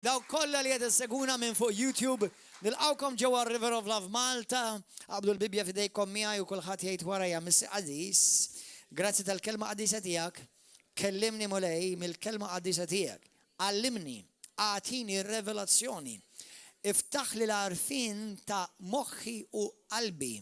Daw kolla li għed seguna minn fuq YouTube, nilqawkom ġewa River of Love Malta, għabdu l-Bibja fidejkom miħaj u kullħat jgħid warajja Missi Aziz, grazzi tal-kelma qadisa tijak, kellimni mulej mill-kelma qadisa tijak, għallimni, għatini revelazzjoni, iftaħ li l-arfin ta' moħħi u qalbi,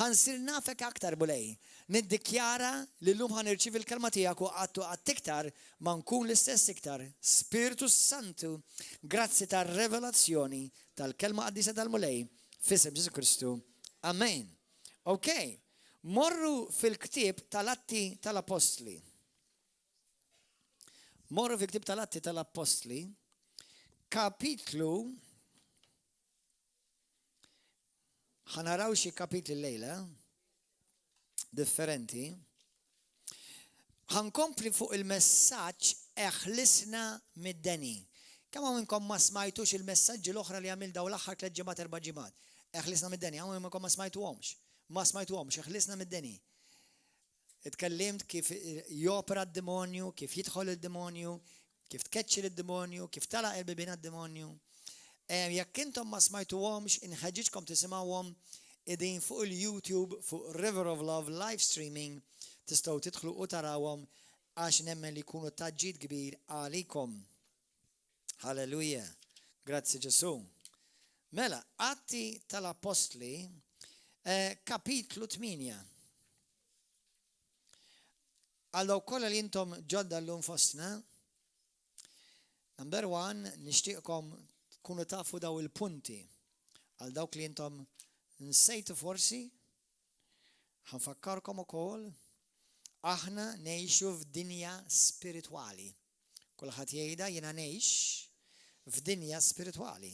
ħansir nafek aktar mulej, niddikjara li l-lum ħanirċiv il-kelma tijak u għattu għattiktar ma nkun l-istess iktar. Spiritu Santu, grazzi ta' revelazzjoni tal-kelma għaddisa tal-mulej, fissem Ġesu Kristu. Amen. Ok, morru fil-ktib tal-atti tal-apostli. Morru fil-ktib tal-atti tal-apostli, kapitlu, ħanaraw xi kapitli lejla, differenti, ħankompli fuq il-messaġġ eħlisna mid-deni. Kemm minnkom ma smajtux il-messaġġi l-oħra li għamil daw l-aħħar 3 ġimgħat 4 ġimgħat. Eħlisna mid-deni, hawn minnkom ma smajtuhomx, eħlisna mid-deni. Itkellimt kif jopera d-demonju, kif jidħol id-demonju, kif tkeċċi id-demonju, kif talaq il-bibien d-demonju. Jekk intom ma smajtuhomx, inħeġġiġkom tisimgħuhom idin fuq il-YouTube, fuq River of Love live streaming, tistgħu tidħlu u tarawhom għax nemmen li jkunu taġġid kbir għalikom. Halleluja. Grazzi Ġesu. Mela, Atti tal-Apostli, kapitlu 8. Għal daw kollha li intom ġodda llum fostna, number 1, nixtieqkom tkunu tafu daw il-punti. Għal dawk li intom nsejtu forsi, ħanfakkarkom ukoll, aħna ngħixu f'dinja spiritwali. Kulħadd jgħidha jiena ngħix f'dinja spiritwali.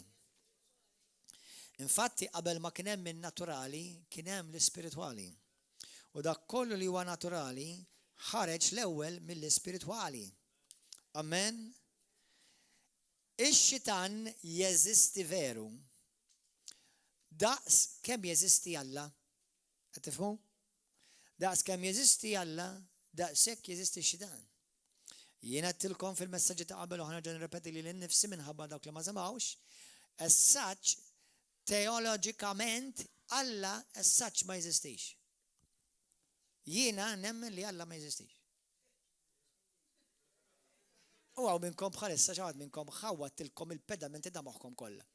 Infatti qabel ma kien hemm min-naturali, kien hemm l-ispiritwali. U dak kollu li huwa naturali ħareġ l-ewwel mill-ispiritwali. Amen. Ix-xitan jeżisti veru. Daqs kemm jeżisti Alla. Qed tifhmu? Daqs kemm jeżisti Alla, daqshekk jeżisti x-xitan. Jiena għedtilkom fil-messaġġi ta' qabel u ħanerġa' nirrepeti li l-innifsi minħabba dawk li ma semgħux, as such teologikament Alla as such ma jeżistix. Jiena nemmen li Alla ma jeżistix. U għaw minnkom bħalissa xaħat minnkom ħawattilkom il-pedamenti da moħħkom kollha.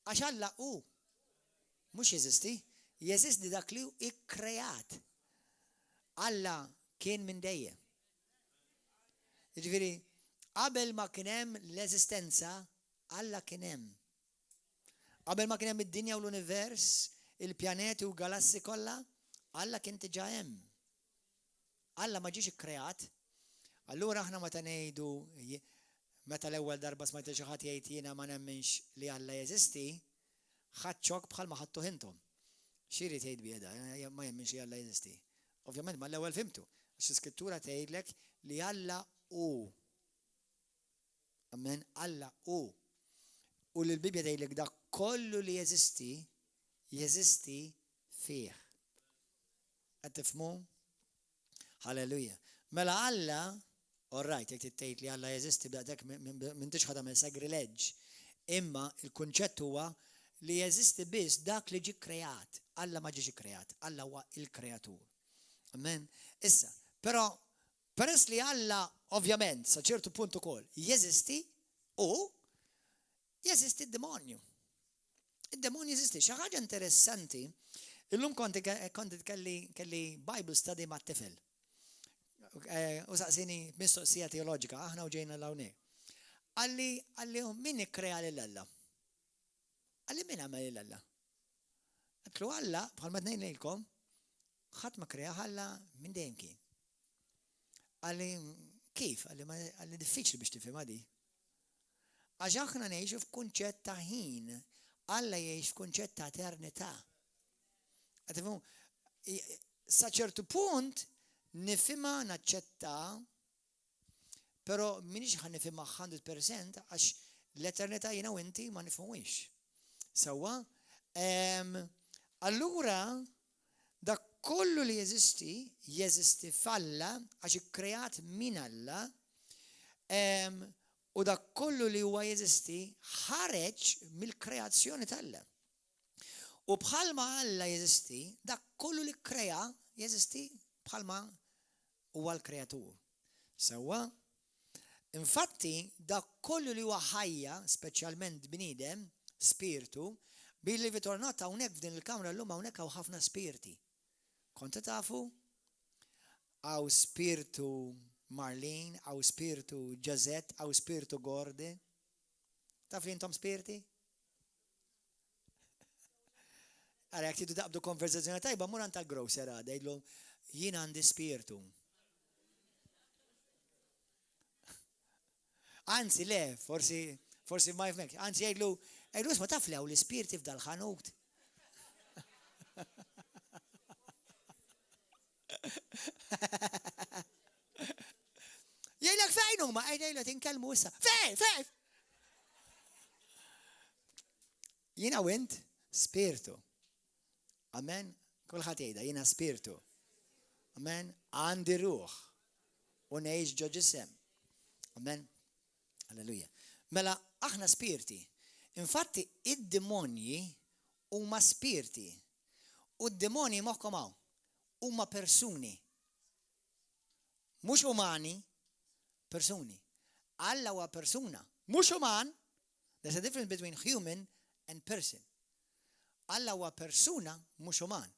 Għax Alla mhux jeżisti, jeżisti dak li ikkreat. Alla kien minn dejjem. Jiġifieri, qabel ma kien hemm l-eżistenza, Alla kien hemm. Qabel ma kien hemm id-dinja u l-univers, il-pjaneti u galassi kollha, Alla kien diġà hemm. Alla ma ġiex ikkreat. Allura aħna meta ngħidu meta l-ewwel darba smajt xi ħadd jgħid jiena ma nemminx li Alla jeżisti, ħadd xokk bħalma ħadtu intom. X'irid jgħid bieda, ma jemminx li Alla jeżisti. Ovvjament ma l-ewwel fimtu, għax iskrittura tgħidlek li Alla hu. Amen, Alla hu. U li l-Bibja tgħidlek dak kollu li jeżisti fih. Qed tifhmu? Halleluja. Mela Alla, all right, jek tgħid li Alla jeżisti b'daqdek m'intix ħadam il-sagrileġġ. Imma il-kunċett huwa li jeżisti biss dak li ġie kreat. Alla ma ġiex ikkreat, Alla huwa il-kreatur. Amen. Issa, però peress li Alla ovvjament sa ċertu punt ukoll jeżisti u jeżisti d-demonju. Id-demonju jeżisti. Xi ħaġa interessanti, illum kont kelli Bible study mat-tifel. U saqsini mistoqsija teoloġika, aħna u ġejna l-hawnhekk. Għalli min ikkrea lil Alla? Għalli min għamel lil Alla? Għatlu Alla, bħalma tnejnejlkom, ħadd ma krea Alla minn dejjem kien. Għalli kif? Għalli diffiċli biex tifhem di. Għax aħna ngħixu f'kunċett ta' ħin, Alla jgħix f'kunċett ta' eternità. Sa ċertu punt nifhimha naċċetta, però minix ħan nifhimha 100% għax l-eternità jiena u inti ma nifhmux. Sewwa? Allura dak kollu li jeżisti f'Alla għax ikkreat minn Alla U dak kollu li huwa jeżisti ħareġ mill-kreazzjoni tal-Alla. U bħalma Alla jeżisti, dak kollu li krea jeżisti bħalma huwa l-kreatur. Sewwa, infatti dak kollu li huwa ħajja, speċjalment bniedem, spiritu, billi ritornat hawnhekk f'din il-kamra llum hawnhekk hawn ħafna spiriti. Kontu tafu? Hawn spiritu Marlene, hawn spiritu Ġazet, hawn spiritu Gordi. Taf li intom spiriti? Għara, jek tidu taqbdu konverzazzjoni tajba, muran tal-grocer għada, jidlum, jien għandi spiritu. Anzi, le, forsi ma jifmek, anzi jgħidlu, isma taf li għaw l-spiriti f'dal-ħanut. Jgħidlek fejn huma, jgħidlek tinkelmu issa, fejn. Jiena wint spiritu. Amen. Kulħadd jgħidha jiena spiritu. Amen. Għandi ruħ. U ngħix ġo ġisem. Amen. Alleluja. Mela aħna spiriti. Infatti id-demonji huma spiriti. U d-demonji moħħkom hawn. Huma persuni. Mhux umani, persuni. Alla huwa persuna. Mhux uman. There's a difference between human and person. Alla huwa persuna mhux uman.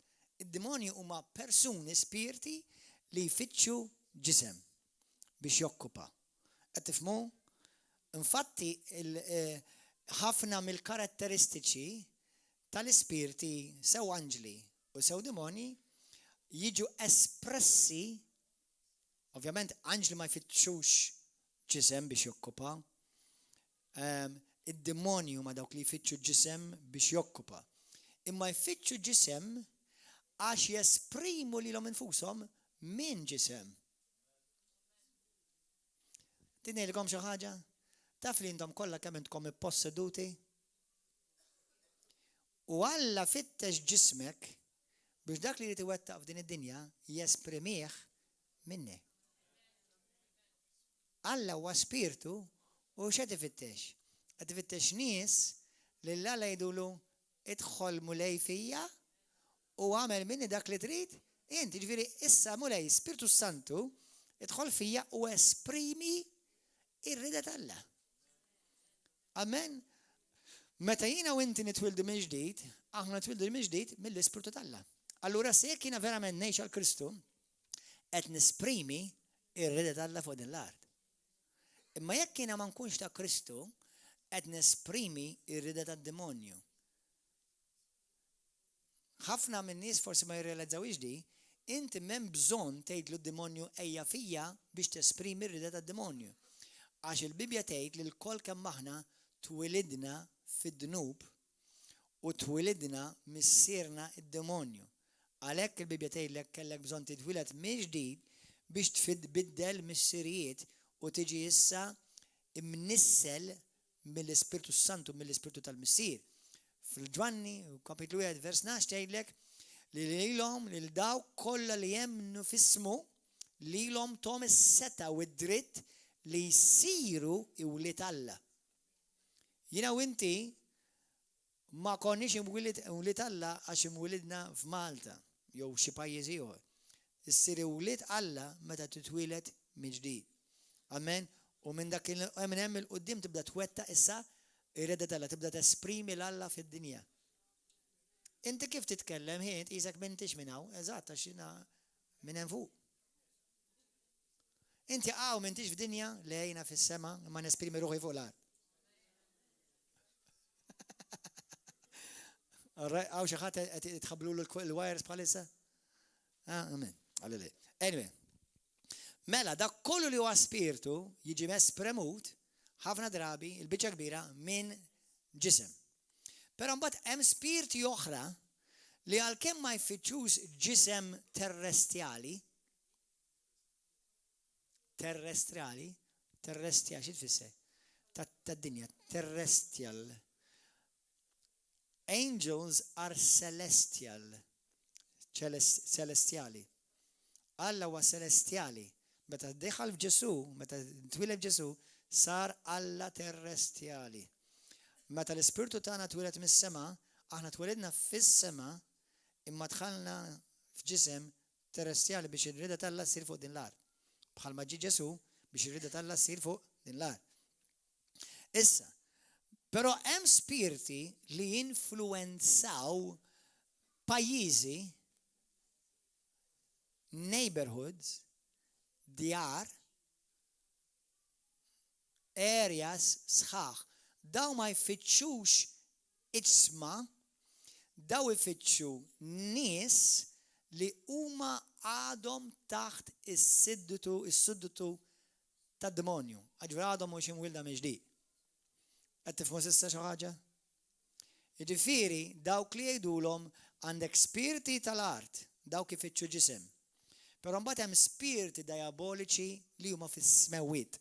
Id-demonji huma persuni spiriti li jfittxu ġisem biex jokkupa. Qed tifhmu? Infatti ħafna mill-karatteristiċi tal-ispirti sew anġli u sew demoni jiġu espressi. Ovvjament anġli ma jfittxux ġisem biex jokkupa. Id-demoni huma dawk li jfittxu ġisem biex jokkupa. Imma jfittxu ġisem għax jesprimu lilhom infushom minn ġisem. Tinejlkom xi ħaġa? Taf li intom kollha kemm intkom ipposseduti? U Alla fittex ġismek biex dak li tiwettaq f'din id-dinja jesprimih minni. Alla huwa spiritu u x'qed ifittex? Qed ifittex nies li Alla jgħidulu idħol mulej fija u għamel minni dak li trid. Inti ġifieri issa mulej Spiritu Santu idħol fija u esprimi ir-rida tal-Alla. Amen. Meta jiena u inti nitwildu minn ġdid, aħna nitwildu minn ġdid mill-Ispiritu tal-Alla. Allura se jekk jiena verament ngħix għal Kristu, qed nisprimi ir-rida tal-Alla fuq din l-art. Imma jekk jiena ma nkunx ta' Kristu, qed nesprimi ir-rida tad-demonju. Ħafna minn nies forsi ma jirrealizzawx di, inti m'hemm bżonn tgħidlu d-demonju ejja fija biex tesprimi r-rida tad-demonju. Għax il-Bibja tgħid li l-kol kemm aħna twilidna fid-dnub u twilidna missierna id-demonju. Għalhekk il-Bibja tgħidlek kellek bżonn titwiled minn ġdid biex tbiddel missirijiet u tiġi issa imnissel mill-Ispiritu Santu, mill-Ispiritu tal-Missier. Fil-Ġwanni, kapitlu 1, vers 12 tgħidlek li lilhom lil dawk kollha li jemmnu f'ismu lilhom tom is-seta u d-dritt li jsiru iwlied Alla. Jiena u inti ma konniex iwlied Alla għax imwilidna f'Malta jew xi pajjiż ieħor. Issir iwlied Alla meta titwieled minn ġdid. Amen. U minn dak hemm il-qudiem tibda twettaq issa ir-rida tal-Alla, tibda tesprimi l-Alla fid-dinja. Inti kif titkellem ħin qisek m'intix minn hawn, eżatt għax jiena minn hemm fuq. Inti m'intix f'dinja li jiena fis-sema ma nesprimi ruħi fuq l-art. Għaw xi ħadd qed itħabblu l-wires bħalissa? Amen. Alleluja. Anyway. Mela dak kollu li huwa spiritu jiġi espremut ħafna drabi il-biċċa kbira minn ġisem. Però mbagħad hemm spirti oħra li għalkemm ma jfittxux ġisem terrestriali, xi tfisser? Tad-dinja, terrestrial. Angels are celestial. Celestiali. Alla huwa celestiali. meta deħal f'Ġesu, meta twiled f'Ġesu, sar Alla terrestjali. Meta l-Ispirtu tagħna twilet mis-sema, aħna twilidna fis-sema imma dħalna f'ġisem terrestjali biex ir-rida tal-Alla ssir fuq din l-art. Bħalma ġie Ġesu biex ir-rida tal-Alla ssir fuq din l-art. Issa, però hemm spirti li jinfluwenzaw pajjiżi, neighborhoods, djar, areas sħaħ. Daw ma jfittxux isma, daw jfittxu nies li huma għadhom taħt is-siddutu tad-demonju. Għaġveri għadhom mhux imwilda miġdid. Qed tifhmu s'issa xi ħaġa? Jiġifieri dawk li jgħidulhom għandek spiriti tal-art, dawk ifittxu ġisem. Però mbagħad hemm spiriti diaboliċi li huma fis-smewwiet.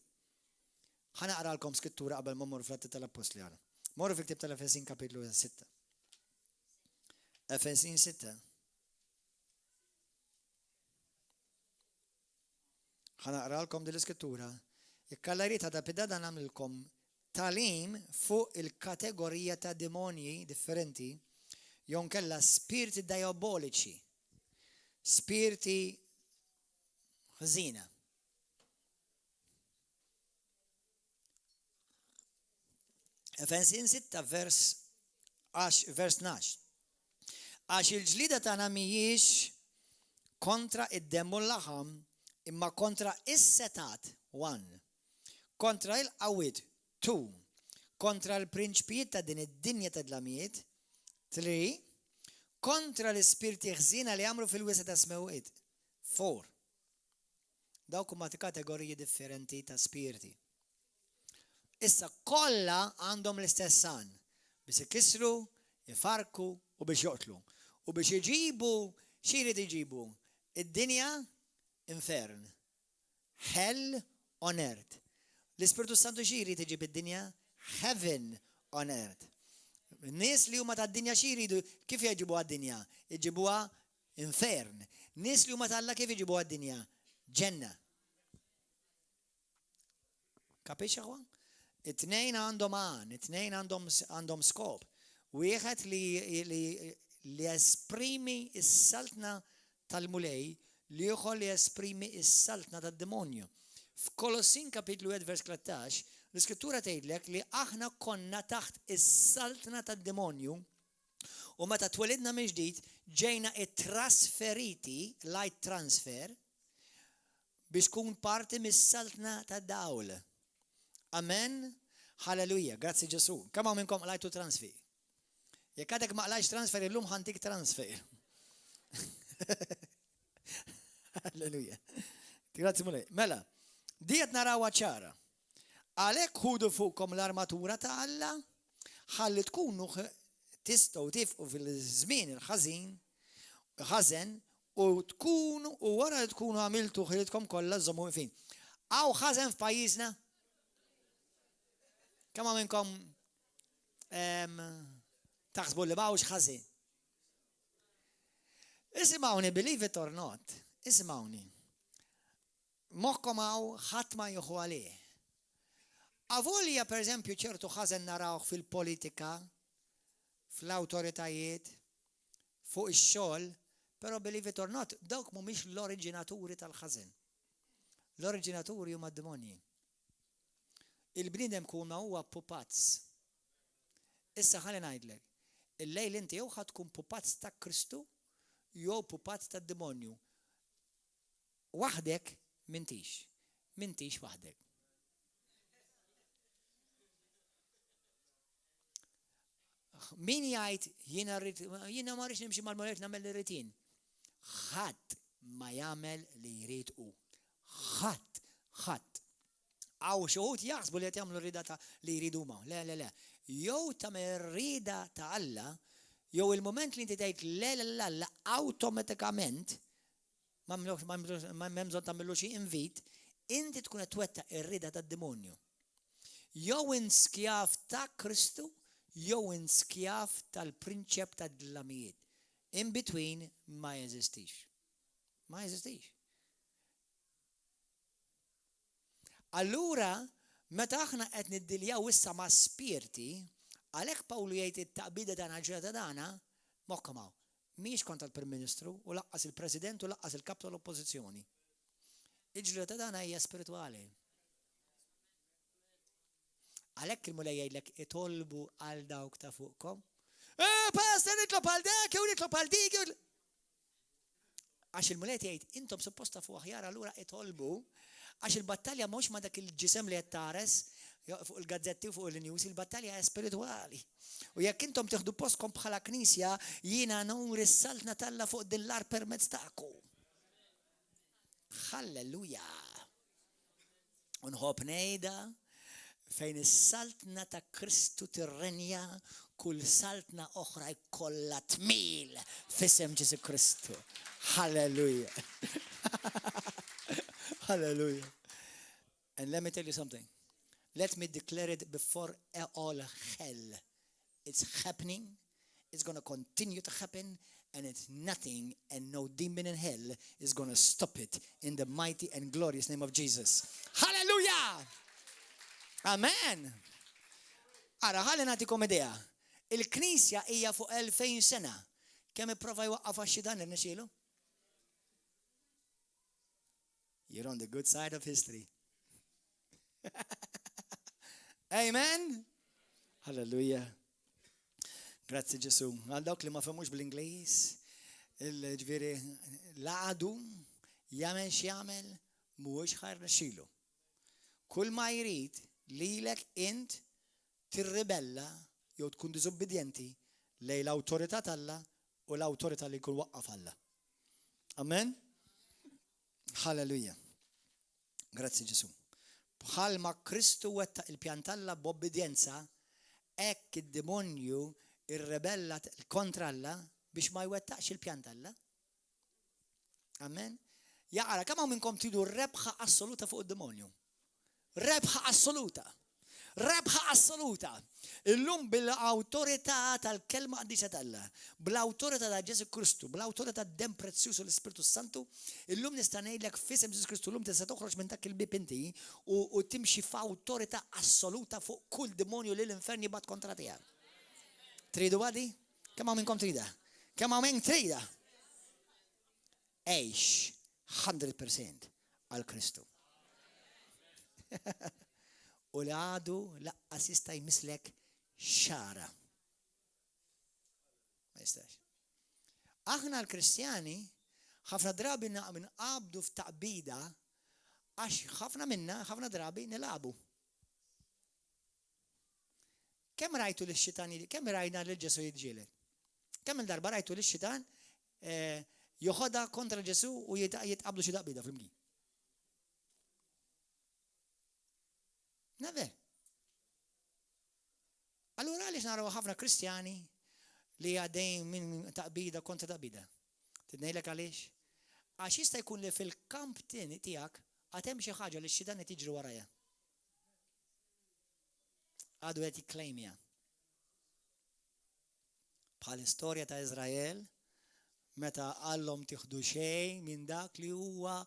Ħanaqralkom skrittura qabel ma mmorru fl-Atti tal-Apostli għal. Morru fil-Ktieb tal-Efesin kapitlu 6. Efesin 6. Ħanaqralkom din l-iskrittura. Jekk Alla jrid ħadha pidada nagħmilkom talim fuq il-kategorija ta' demonji differenti, jew kella spiriti diaboliċi, spiriti ħżina. Efesin 6 vers 12. Għax il-ġlida tagħna mhijiex kontra id-demm u l-laħam, imma kontra is-setat 1, kontra il-qawwiet 2, kontra l-prinċpijiet ta' din id-dinja ta' dlamijiet 3, kontra l-ispirti ħżina li għamlu fil-wisa ta' smewqiet 4. Dawk huma kategoriji differenti ta' spiriti. Issa kollha għandhom l-istess san biex ikissru, jifarku u biex joqtlu. U biex iġibu, x'jrid iġibu? Id-dinja infern. Hell on earth. L-Ispirtu Santu x'jrid iġib id-dinja? Heaven on earth. Nies li huma tad-dinja x'jridu kif jġibuha d-dinja? Iġibuha infern. Nies li huma tal-Alla kif iġibuha d-dinja? Ġenna. Kapix aħwa? It-tnejn għandhom għan, it-tnejn għandhom skop. Wieħed li esprimi is-saltna tal-mulej, li ieħor li esprimi is-saltna tad-demonju. F'Kolossin kapitlu 1 vers 13, l-Iskrittura tgħidlek li aħna konna taħt is-saltna tad-demonju u meta twelidna minn ġdid ġejna trasferiti, light transfer, biex tkun parti mis-saltna tad-dawl. Amen. Halleluja. Grazzi Ġesu. Kemm minnkom lajtu transfer? Jekk għadek ma qlajx transfer illum ħantik transfer. Halleluja. Grazzi mulej. Mela, diet narawha ċara. Għalhekk ħudu fuqkom l-armatura ta' Alla ħalli tkunu tistgħu tifqu fil-żmien il-ħażen u tkunu u wara li tkunu għamiltu ħilitkom kollha żommu fin. Aw ħażen f'pajjiżna? Kemm minnkom taħsbu li mawx ħażin? Isimgħuni, believe it or not, isimgħuni. Moħħkom hawn ħadd ma jieħu għalih. Avolja pereżempju ċertu ħażen narawh fil-politika, fl-awtoritajiet, fuq ix-xogħol, però believe it or not, dawk mhumiex l-oriġinaturi tal-ħażen. L-oriġinaturi huma d-demonji. Il-bniedem kuna huwa pupazz. Issa ħalli ngħidlek, il-lejl inti jew ħadd tkun pupazz ta' Kristu jew pupazz tad-demonju. Waħdek m'intix waħdek. Min jgħid jiena ma rridx nimxi mal-mulek nagħmel li rrid jien. Ħadd ma jagħmel li jrid hu. Ħadd. Għaw xuħut jaħsbu li jagħmlu rida ta' li jridu ma. Le. Jew tagħmel rida ta' Alla, jew il-moment li inti tgħid le awtomatikament ma m'hemm bżonn tagħmlu xi invit, inti tkun qed twettaq ir-rida tad-demonju. Jew inskjaf ta' Kristu, jew inskjaf tal-prinċep tad-dlamijiet. In between ma jeżistix. Ma jeżistix. Allura, meta aħna qed niddiljaw issa ma' spirti, għalhekk Pawlu jgħid it-taqbida tagħna ġrata tagħna mokka maw. Mhix kontra l-Prim Ministru u laqqas il-President u laqqas il-kap tal-Oppożizzjoni. Il-ġrata tagħna hija spiritwali. Għalhekk il-mulej jgħidlek itolbu għal dawk ta' fuqkom. Pastor nitlob għal dak jew nitlob għal dik. Għax il-mulej jgħid intom supposta fuq aħjar allura itolbu għax il-battalja mhux ma dak il-ġisem li qed tares fuq il-gazzetti u fuq il-news, il-battalja hija spiritwali. U jekk intom tieħdu postkom bħala knisja, jiena nur is-saltna talla fuq dillar permezz tagħkom. Halleluja. Unħobb ngħidha fejn is-saltna ta' Kristu tirrenja, kull saltna oħra jkollha tmil f'isem Ġesu Kristu. Halleluja. Hallelujah. And let me tell you something. Let me declare it before all hell. It's happening. It's going to continue to happen. And it's nothing and no demon in hell is going to stop it in the mighty and glorious name of Jesus. Hallelujah. Amen. Ara, ħalli nagħtikom idea. Il-Knisja hija fuq 2000 sena. Kemm ipprova jwaqqaf għax-xidan irnexxielu? You're on the good side of history. Amen. Hallelujah. Grazie Ġesu. Għal dawk li ma femux bl-Ingliż, il-ġifieri l-għadu jagħmel x'jagħmel mhuwiex ħajr nexxielu. Kull ma jrid lilek int tirribella jew tkun diżobbedjenti lejn l-awtorità t'Alla u l-awtorità li jkun waqqaf Alla. Amen. Halleluja. Grazzi Ġesu. Bħalma Kristu wettaq il-pjan t'Alla b'obbedjenza, hekk id-demonju irrebella kontra Alla biex ma jwettaqx il-pjan t'Alla. Amen. Jaqra, kemm hawn minnkom tridu rebħa assoluta fuq id-demonju? Rebħa assoluta. Rebħa assoluta. Illum bil-awtorità tal-kelma qdisa t'Alla, bl-awtorità ta' Ġesu Kristu, bl-awtorità dem prezzjuż u l-Ispiritu Santu, illum nista' ngħidlek f'isem Ġesu Kristu llum tista' toħroġ minn dak il-bib inti u timxi f'awtorità assoluta fuq kull demonju li l-infern jibgħat kontra tiegħek. Tridu għadi? Kemm hawn minnkom trida? Kemm hawn minn trida? Għejx 100% għal Kristu. U li għadu laqqas jista' jmislek xara. Ma jistax. Aħna l-Kristjani ħafna drabi nqabdu f'taqbida għax ħafna drabi nilagħbu. Kemm rajtu l-xitan, kemm rajna lil Ġesu jiġġieled? Kemm il-darba rajtu l-xitan joħodha kontra Ġesu u jitqablu xi taqbida fl-imkien? Never. Allura għaliex naraw ħafna Kristjani li għaddejn minn taqbida kontra taqbida. Tidnejlek għaliex? Għax jista' jkun li fil-kamp tiegħek għad hemm xi ħaġa li x-xitan qed jiġri warajha. Għadu qed jikklejmja. Bħal istorja ta' Iżrael meta qallhom tieħdu xejn minn dak li huwa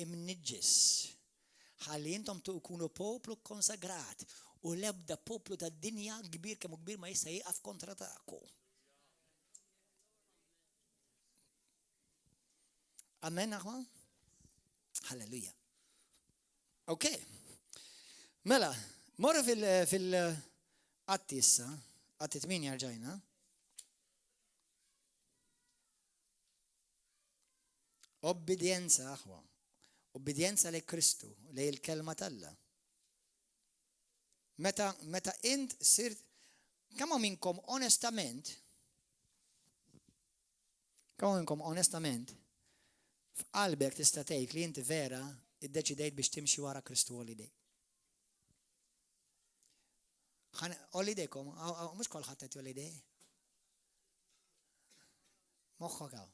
imniġġis. Ħalli intom tkunu poplu konsagrat u l-ebda poplu tad-dinja kbir kemm kbir ma jista' jieqaf kontra tagħkom. Amen aħwa? Halleluja. Okay. Mela, morru fil-Atti issa, Atti 8 ġajna. Obbedjenza aħwa. Obbedjenza lejn Kristu, lejn il-kelma t'Alla. Meta int sirt, kemm minnkom onestament f'qalbek tista' tgħid li inti vera iddeċidejt biex timxi wara Kristu holiday. Holidaykom, mhux kulħadd qed holiday. Moħħok hawn.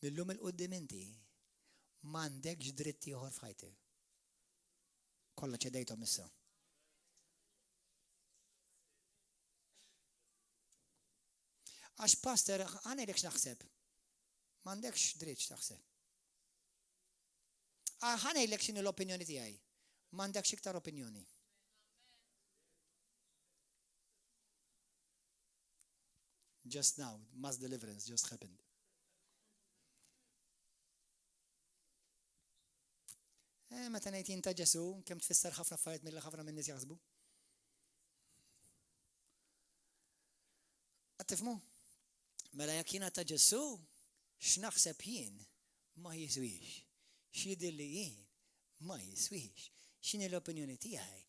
Millum il-qudiem inti m'għandekx dritt ieħor f'ħajtek. Kollha ċedejthom issa. Għax pastor, ħanejlek x'naħseb. M'għandekx dritt x'taħseb. Ħanejlek x'inhi l-opinjoni tiegħi. m'għandekx iktar opinjoni. Just now, mass deliverance just happened. Meta ngħid jien ta' Ġesu, kemm tfisser ħafna affarijiet milli ħafna minn nies jaħsbu. Qed tifhmu? Mela jekk jiena ta' Ġesu, x'naħseb jien ma jiswix. X'jidhirli jien ma jiswix. X'inhi l-opinjoni tiegħi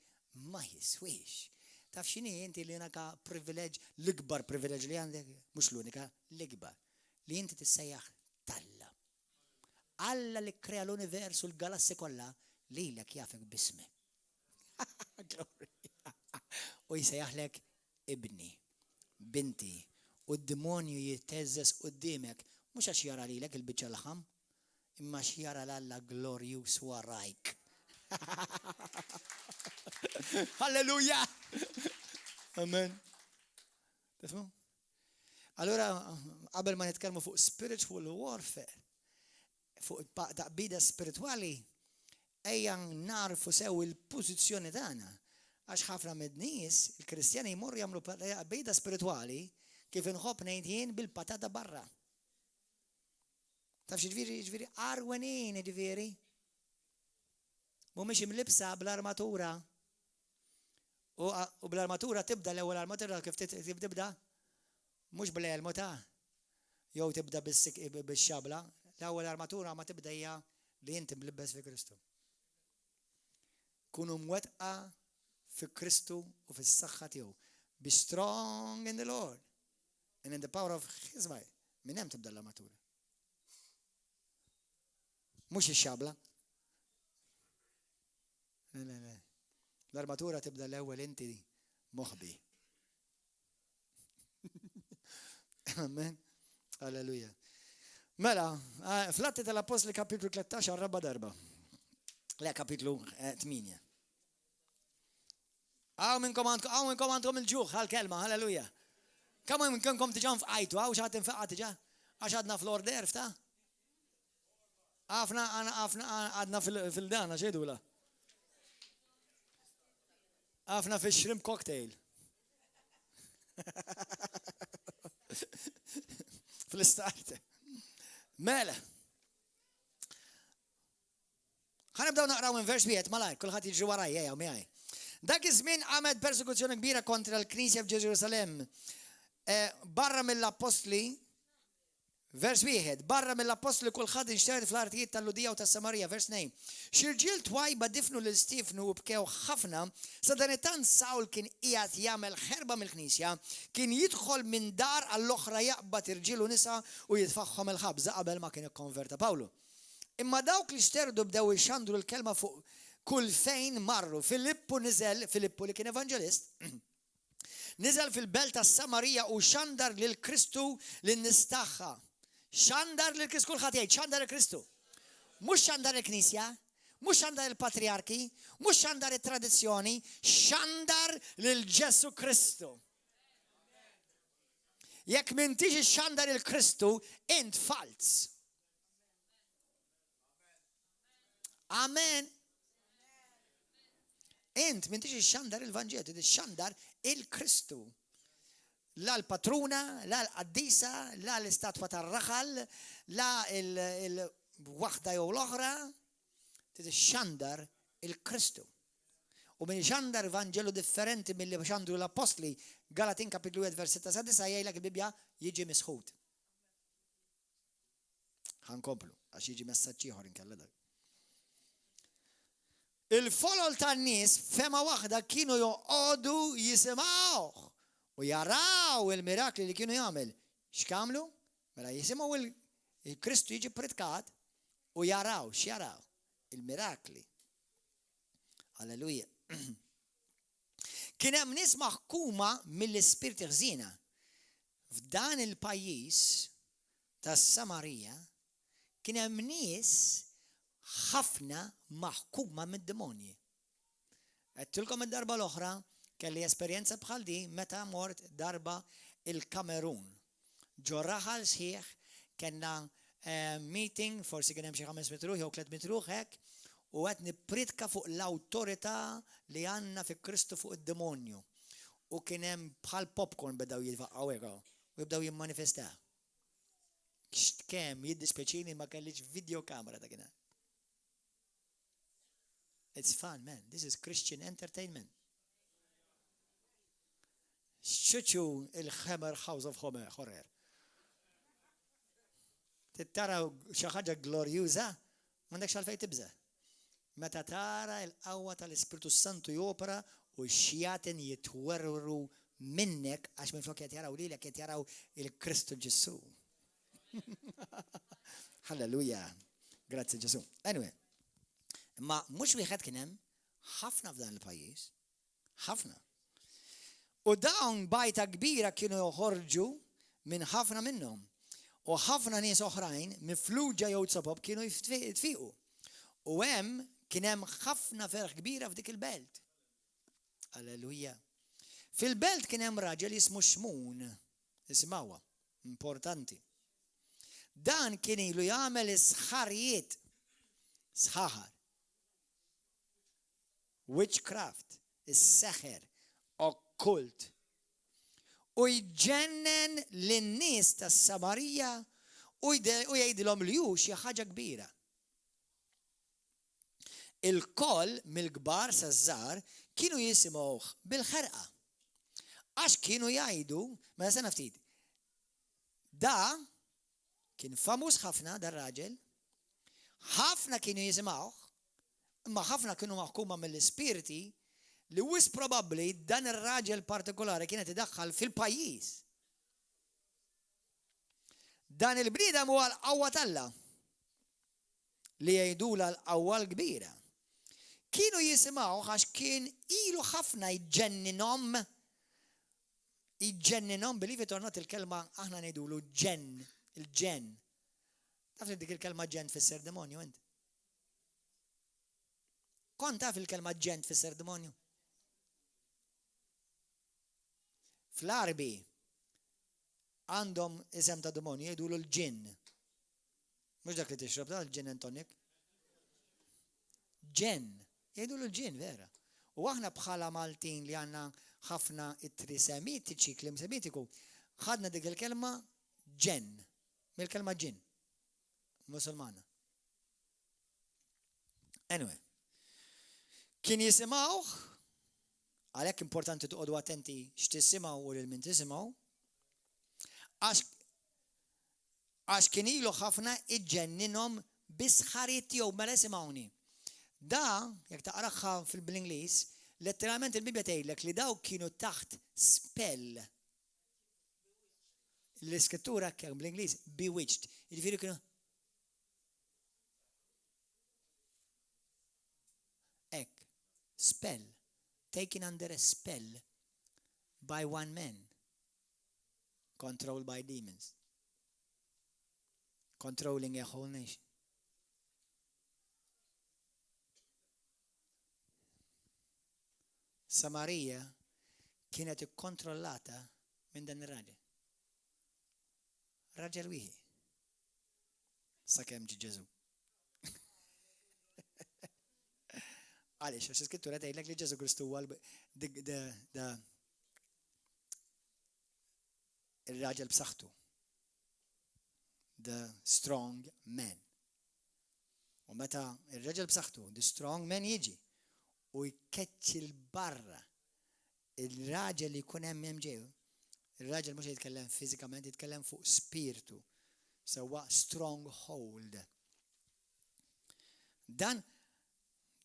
ma jiswix. Taf x'inhi inti li naka privileġġ, l-ikbar privileġġ li għandek, mhux l-unika, l-ikbar, li inti tissejjaħ Alla. Alla li krea l-universu, l-galassi kollha, lilek jafek bismek. U jsejjaħlek ibni, binti, u d-demonju jitteżżes qudiemek, mhux għax jara lilek il-biċċa laħam, imma għax jara l-Alla glorjus warajk. Halleluja! Amen. Tifhmu? Allora, qabel ma nitkellmu fuq spiritual warfare, fuq taqbida spirituali, ejja narfu sew il-pożizzjoni tagħna. Għax ħafna mid-nies, il-Kristjani jmorru jagħmlu taqbida spirituali kif inħobb ngħid jien bil-patata barra. Taf ġifieri arwenin ġifieri. Mhumiex imlibsa bl-armatura. U bl-armatura tibda l-ewwel armatura kif tibda? Mhux bl-elmota. Jew tibda bix-xabla. L-ewwel armatura ma tibda hija li inti mlibbes fi Kristu. Kunu mwettqa fi Kristu u fis-saħħa tiegħu. Be strong in the Lord and in the power of His might. Min hemm tibda l-armatura. Mhux ix-xabla. L-armatura tibda l-ewwel inti moħbi. Amen. Alleluja. Mela, fl-Atti tal-Apostli kapitlu 13 raba darba. Le kapitlu 8. Għaw minn komandkom il-ġuħ għal-kelma, halleluja. Kamu minn komandkom tiġan f'qajtu, għaw xaħat infaqqa tiġa? Għax għadna fl-order f'ta? Għadna fil-dana, ġedu la? Għafna fi shrimp cocktail. Fl-istart. Mela. Ħanibdaw naqraw minn vers 1, malaj, kulħadd jiġri waraj, jew miegħi. Dak iż-żmien għamet persekuzzjoni kbira kontra l-Knisja f'Ġerusalemm. Barra mill-Apostli, vers 1, barra mill-Apostli kulħadd inxteret fl-artijiet tal-Ludija u tas-Samarija, vers 2. Xirġiel twajba difnu lil Stifnu u bkew ħafna, sa dan it-tant Sawl kien qiegħed jagħmel ħerba mill-Knisja, kien jidħol minn dar għall-oħra jaqbad irġiel u nisa u jitfaħħom il-ħabża qabel ma kien ikkonverta Pawlu. Imma dawk li xterdu bdew ixandru l-kelma fuq kull fejn marru. Filippu li kien evanġelist, niżel fil-belt tas-Samarija u xandar lil Kristu lin-nistaħħa. Xandar lil Kristu, kulħadd jgħid xandar il-Kristu. Mhux xandar il-Knisja, mhux xandar il-Patriarki, mhux xandar it-tradizzjoni, xandar lil Ġesu Kristu. Jekk m'intix xandar il-Kristu, int fals. Amen. Int m'intix xandar il-Vanġelu, xandar il-Kristu. La l-patruna, la l-qaddisa, la l-istatwa tar-raħal, la il-waħda jew l-oħra, xandar il-Kristu. U minn xandar evanġelu differenti mill-li xandru l-Apostli, Galatin kapitlu 1 vers 6 jgħidlek il-Bibja jiġi misħud. Ħankomplu, għax jiġi messaġġ ieħor inkella dak. Il-folol tan-nies fema waħda kienu joqogħdu jisimgħuh u jaraw il-mirakli li kienu jagħmel. X'kamlu? Mela jisimgħu il-Kristu jiġi pritkat u jaraw, x'jaraw? Il-mirakli. Alleluja. Kien hemm nies maħkuma mill-ispirti ħżiena. F'dan il-pajjiż tas-Samarija kien hemm nies ħafna maħkuma mid-demonji. Għedtilkom id-darba l-oħra kelli esperjenza bħal di meta mort darba il-Kamerun. Ġo raħal sħiħ kena meeting, forsi kien hemm xi 5 mitruħ jew 3 mitruħ hekk, u qed nippritka fuq l-awtorità li għandna fi Kristu fuq id-demonju. U kien hemm bħal popcorn bedaw jitfaqgħu hekk u jibdew jimmanifestaw. Kemm jiddispjaċini ma kellix video kamera ta' kien. It's fun, man. This is Christian entertainment. Xċuċu il-Hammer House of Horror. Tittaraw xi ħaġa glorjuża, m'għandekx għalfejn tibża. Meta tara l-qawwa tal-Ispiritu Santu jopera u x-xjatin jitwerru minnek għax minflok qed jaraw lilek qed jaraw il-Kristu Ġesu. Halleluja. Grazzi Ġesu. Anyway, ma mhux wieħed kien hemm ħafna f'dan il-pajjiż. Ħafna. U dawn bajta kbira kienu joħorġu minn ħafna minnhom. U ħafna nies oħrajn mifluġa jew tsobob kienu jitfiqu. U hemm kien hemm ħafna ferħ kbira f'dik il-belt. Alleluja. Fil-belt kien hemm raġel jismu Xmun. Ismawha, importanti. Dan kien ilu jagħmel isħarijiet. Sħaħar. Witchcraft, is-seħer, okkult. U jġennen lin-nies tas-Samarija u jgħidilhom li hu xi ħaġa kbira. Il-koll mill-kbar saż-żgħar kienu jisimgħuh bil-ħerqa. Għax kienu jgħidu, mela sena ftit, da kien famuż ħafna dar-raġel, ħafna kienu jisimgħuh, imma ħafna kienu maħkuma mill-ispiriti li wis probabbli dan ir-raġel partikolari kienet idaħħal fil-pajjiż. Dan il-bniedem huwa l-qawwa talla li jgħidula l-qawwa l-kbira. Kienu jisimgħu għax kien ilu ħafna jġenninhom believe it or not il-kelma aħna ngħidulu ġenn, il-ġenn. Taf li dik il-kelma ġenn tfisser demonju int? Kont taf il-kelma ġenn tfisser demonju? Fl-Arbi għandhom isem ta' demonju jgħidulu l-ġinn. Mhux dak li tixrob da l-ġinn and tonic. Ġenn, jgħidulu l-ġinn vera. U aħna bħala Maltin li għandna ħafna ittri semitiċi, klim semitiku, ħadna dik il-kelma ġenn, mill-kelma ġinn. Musulmana. Anyway, kien jisimgħuh, għalhekk importanti toqgħodu attenti x'tisimgħu u lil min tisimgħu, għax kien ilu ħafna iġġenninhom bisħarijiet tiegħu mela simgħuni. Da, jekk taqraħħa bl-Ingliż, letteralment il-Bibja tgħidlek li daw kienu taħt spell. L-iskrittura kemm bl-Ingliż bewitched. Jiġifieri kienu spell, taken under a spell by one man, controlled by demons, controlling a whole nation. Samarija kienet ikkontrollata minn dan ir-raġel. Raġel wieħed. Sakemm ġie Ġesu. Għaliex, għax iskrittura tgħidlek li Ġesu Kristu huwa il-raġel b'saħħtu. The strong man. U meta il-raġel b'saħħtu, the strong man jiġi u jkeċċi l-barra il-raġel li jkun hemm ġew. Il-raġel mhux jitkellem fiżikament, jitkellem fuq spiritu. Sewwa stronghold.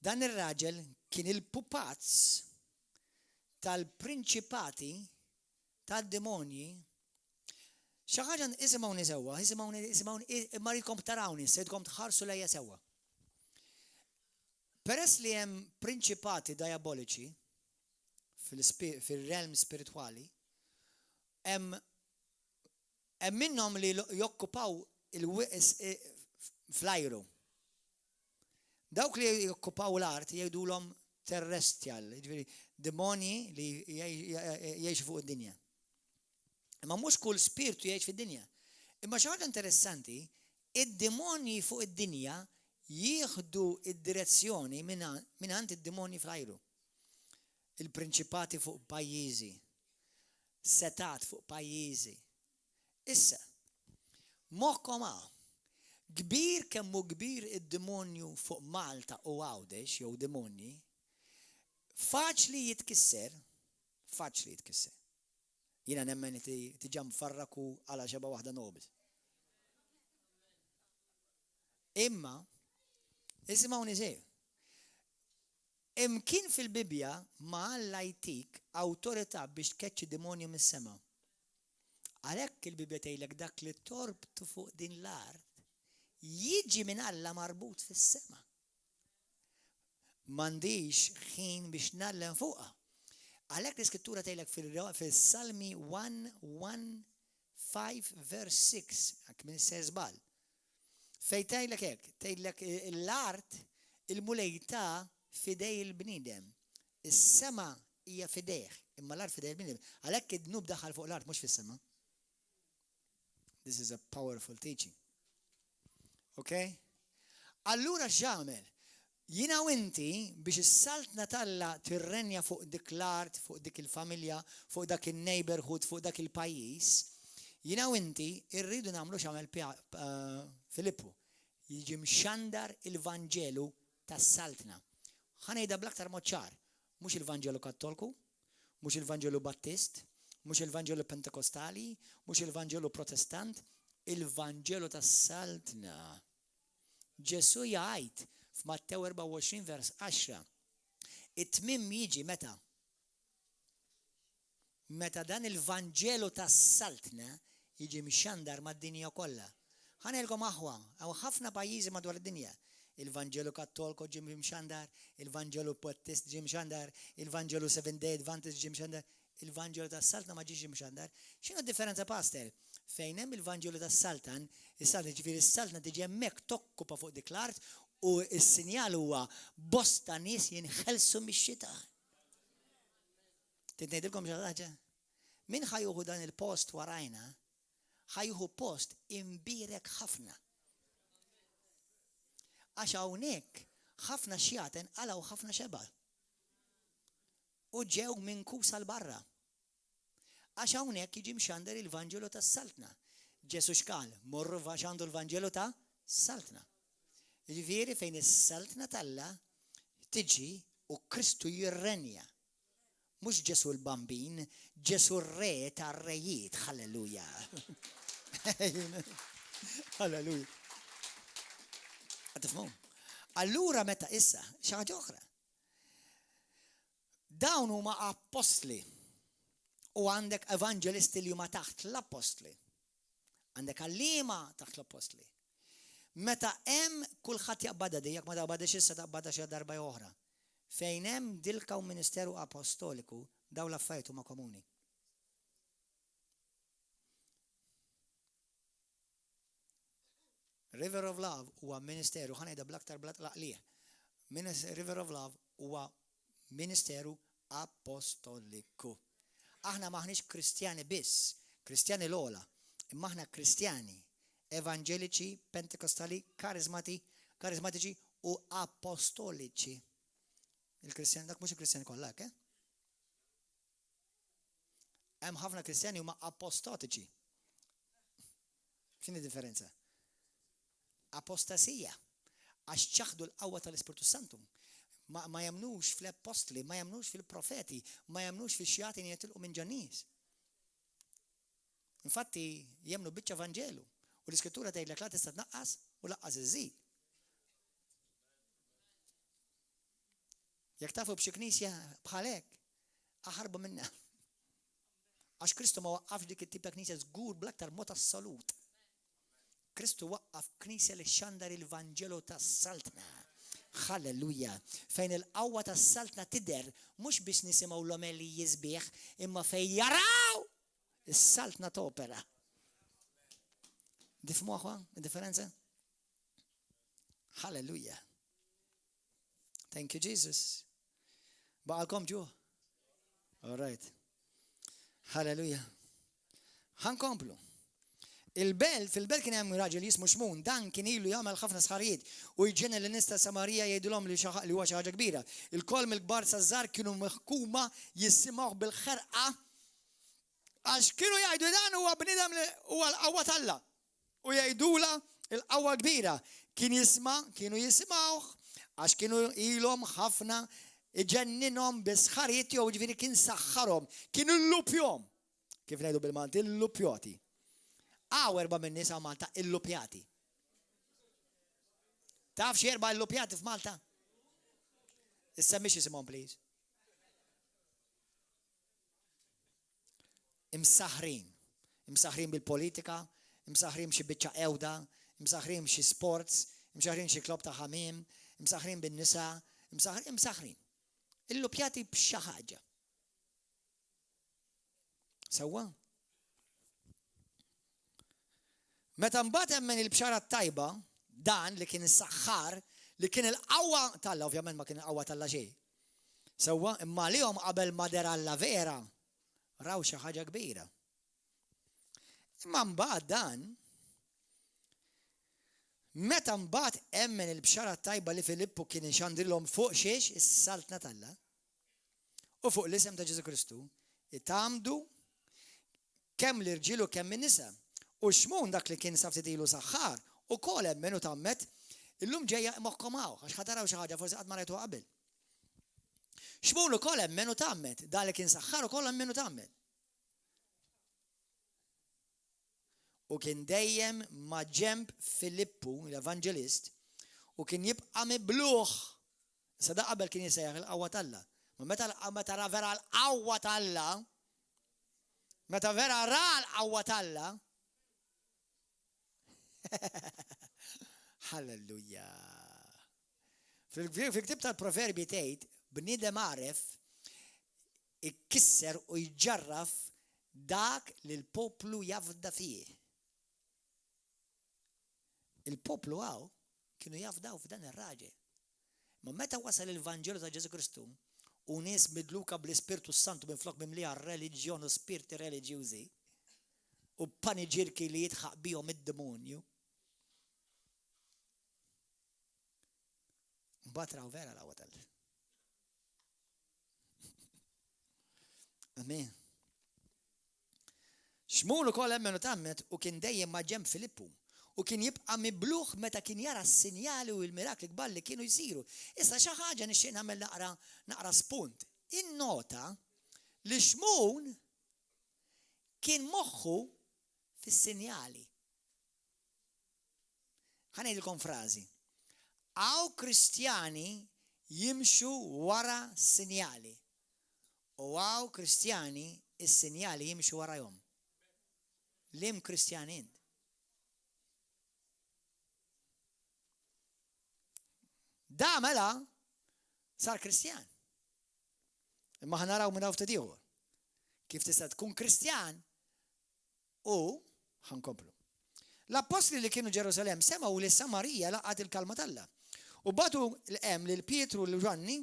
Dan ir-raġel kien il-pupazz tal-prinċipati tad-demonji. Xi ħaġa isimgħuni sewwa, isimgħuni imma ridkom tarawni, sedkom tħarsu lejja sewwa. Peress li hemm prinċipati diaboliċi fil-realm spiritwali, hemm minnhom li jokkupaw fl-ajru. Dawk li jokkupaw l-art jgħidulhom terrestrial, jiġifieri demonji li jgħixu fuq id-dinja. Imma mhux kull spiritu jgħix fid-dinja. Imma xi ħaġa interessanti, id-demonji fuq id-dinja jieħdu id-direzzjoni minant id-demoni fl-ajru. Il-prinċipati fuq pajjiżi, setat fuq pajjiżi. Issa, moħkom kbir kemmu kbir id-demonju fuq Malta u Għawdex, jew demonji, faċli jitkisser. Jina nemmen tiġam farraku għala xeba wahda nobis. Imma, isimawni sew. Imkien fil-Bibja ma Alla jtik awtorità biex tkeċċi demonju mis-sema. Għalhekk il-Bibja tgħidlek dak li torbtu fuq din l-art jiġi minn Alla marbut fis-sema. M'għandix ħin biex nallem fuqha. Għalhekk l-Iskrittura tgħidlek fil-Salmi 1:5 verse 6, għak minn se żball. Fejn tgħidlek hekk, tgħidlek l-art il-mulejta fidej il-bniedem. Is-sema hija fidejh, imma l-art fidej il-bniedem. Għalhekk id-dnub daħal fuq l-art mhux fis-sema. This is a powerful teaching. Okay? Allura x'għamel? Jina u inti biex is-saltna talla tirrenja fuq dik l-art, fuq dik il-familja, fuq dak il-neighborhood, fuq dak il-pajjiż, jina u inti irridu nagħmlu x'għamel Filippu. Jiġi mxandar il-Vanġelu tas-saltna. Ħanejda bl-aktar mod ċar, mhux il-Vanġelu Kattolku, mhux il-Vanġelu Battist, mhux il-Vanġelu Pentekostali, mhux il-Vanġelu Protestant, il-Vanġelu tas-saltna. Ġesu jgħid f'Mattew 24 vers 10. It-tmiem jiġi meta? Meta dan il-Vanġelu tas-saltna jiġi mxandar mad-dinja kollha. Ħanelkom aħwa, għaw ħafna pajjiżi madwar id-dinja. Il-Vanġelu Kattolku ġim mxandar, il-Vanġelu Battist ġim mxandar, il-Vanġelu Seventh Day Adventist ġim mxandar, il-Vanġelu tas-saltna ma ġiex mxandar. X'inhu differenza pastor? Fejn hemm il-Vanġelu tas-saltan, is-saltna ġifieri is-saltna tiġi hemmhekk tokkupa fuq dik l-art u s-sinjal huwa bosta nies jinħelsu mix-xita. Tintgħidilkom xi ħaġa? Min ħajjuħu dan il-post warajna? ħajjuħu post imbirek ħafna. Għax hawnhekk ħafna xjaten għalaw ħafna xebal. U ġew minn kusa l-barra. Għax hawnhekk jiġi mxandar il-Vanġelu tas-saltna. Ġesu x'qal, morru x'għandu l-Vanġelu tas-saltna. Jiġifieri fejn is-saltna talla tiġi u Kristu jirrenja. Mhux Ġesu l-bambin, Ġesu r-re tar-rejiet, halleluja. Halleluja. Tifhmu? Allura meta issa xi ħaġa oħra. Dawn huma apostli u għandek evanġelisti li huma taħt l-apostli. Għandek għalliema taħt l-apostli. Meta hemm kulħadd jaqbada jekk ma taqbadax issa taqbada xi darba oħra. Fejn hemm dilka u ministeru apostoliku daw l-affarijiet huma komuni. River of Love huwa ministeru ħanejda bl-aktar bl-aqlija. River of Love huwa ministeru apostoliku. Aħna maħniex kristjani biss, kristjani l-ola, imma aħna kristjani evangeliċi, pentekostali, karizmatiċi u apostoliċi. Il-kristjani dak mhux il-kristjani kollha, Hemm ħafna kristjani huma apostatiċi. X'inhi differenza? Apostasija, għax ċaħdu l-qawwa tal-Ispirtu Santu. Ma jemnux fil-apostli, ma jemnux fil-profeti, ma jemnux fil-xjatin jitilqu minn ġannis. Infatti, jemnu biċċa Vanġelu. U l-Iskrittura tgħidlek la tista' tnaqqas u laqqas iżid. Jekk tafu b'xi knisja bħalek, aħarbu minnha. Għax Kristu ma waqqafx dik it-tip ta' knisja żgur bl-aktar mod assolut. Kristu waqqaf knisja li xandar il-Vanġelu tas-saltna. Halleluja. Fejn il-qawwa tas-saltna tidher mhux biex nisimgħu l-omeli jisbieħ, imma fejn jaraw is-saltna topera. Difhmu aħwa id-differenza? Halleluja. Thank you, Jesus. Baqalkom ġu? All right. Halleluja. Ħankomplu. il-belt, fil-belt kien hemm raġel jismu Xmun, dan kien ilu jagħmel ħafna sħarijiet u jġenna l-nies ta' Samarija jgħidulhom li huwa xi ħaġa kbira. Il-koll mill-kbar sażar kienu meħkuma jisimgħu bil-ħerqa għax kienu jgħidu dan huwa bniedem huwa l-qawwa t'Alla u jgħidula l-qawwa kbira. Kienu jisimgħu għax kienu ilhom ħafna iġenninhom bi-sħarijiet jew ġifieri kien saħħarhom, kienu llupjhom. Kif ngħidu bil-Malti, illupjoti. Erba' minn nies Malta illupjati. Taf xi erba' illupjati f'Malta? Issemmix isimhom please. Imsaħħrin bil-politika, imsaħħrin xi biċċa ewda, imsaħħrin xi sports, imsaħħrin xi klob ta' ħamiem, imsaħħrin bin-nisa, imsaħħrin. Illupjati b'xi ħaġa. Sewwa? Meta mbagħad hemm il-bxara tajba, dan li kien is-saħħar, li kien il-qawwa t'Alla, ovvjament ma kien il-qawwa t'Alla xejn. Sewwa, imma lihom qabel ma der Alla vera, raw xi ħaġa kbira. Imma mbagħad dan, meta mbagħad hemm il-bxara tajba li Filippu kien ixandrilhom fuq xiex is-saltna t'Alla u fuq l-isem ta' Ġesu Kristu, itamdu kemm l-irġiel u kemm in-nisa. U Xmun dak li kien saftit ilu saħħar u kol emmen u tammet illum ġejja moħkomaw għax ħataraw xi ħaġa forsi qatt ma rajtuha qabel. Xmun ukoll emmen u tammet, dak li kien saħħar ukoll emmen u tammet. U kien dejjem ma' ġemp Filippu, l-Evanġelist, u kien jibqa' mibluħ. Issa da qabel kien jisejjaħ il-qawwa t'Alla. Ma meta ra vera l-qawwa t'Alla, meta vera ra l-qawwa t'Alla, Halleluja. Fil-ktib tal-Proverbi tgħid bniedem għaref ikkisser u jġarraf dak li l-poplu jafda fih. Il-poplu għaw kienu jafdaw f'dan ir-raġel. Ma meta wasal il-Vanġelu ta' Ġesu Kristu u nies midluka bl-Ispirtu Santu minflok mimlija reliġjon u spirti reliġjużi u paniġirki li jitħaq bihom id-demonju. Batraw vera l-qawwa t'Alla. Amen. Xmun ukoll emmen u tammet u kien dejjem ma' ġemp Filippu u kien jibqa' mibluħ meta kien jara s-sinjali u l-mirakli kbar li kienu jsiru. Issa xi ħaġa nixtieq nagħmel naqra spunt. Innota li Xmun kien moħħu fis-sinjali. Ħanejdilkom frażi. Għaw Kristjani jimxu wara sinjali u għaw Kristjani is-sinjali jimxu warahom. Lim Kristjani int? Da mela sar Kristjan. Imma ħanaraw minn hawn ftit ieħor. Kif tista' tkun Kristjan u ħankomplu. L-apostli li kienu Ġerusalem semgħu li Samarija laqgħet il-kalma t'Alla. U batu l-em lil Pietru l Ġwanni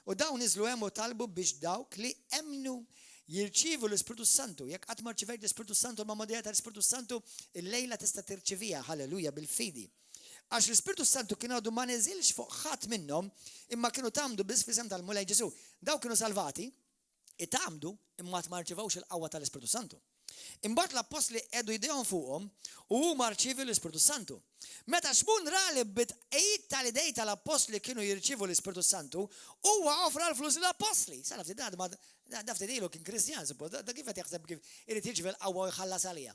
u dawn niżlu hemm u talbu biex dawk li emnu jirċievu l-Ispiritu Santu. Jekk qatt ma rċivejt l-Ispiritu Santu ma modija tal-Ispiritu Santu, il-lejla tista' tirċivija, halleluja, bil-fidi. Għax l-Ispiritu Santu kien għadu ma neżilx fuq ħadd minnhom imma kienu tamdu biss f'isem tal-Mulej Ġesu. Daw kienu salvati, itamdu imma ma rċivewx il-qawwa tal-Ispiritu Santu. Imbagħad l-apostli qegħdu jdejhom fuqhom u huma rċievu l-Ispiritu Santu. Meta Xmun ra li bit-qejjed tal-idej tal-apostli kienu jirċievu l-Ispiritu Santu, huwa offra l-flus lill-apostli. Sa nafti dafti ilu kien Kristjan, suppost, da kif qed jaħseb kif irid jiġi l-qawwa u jħallas għalija.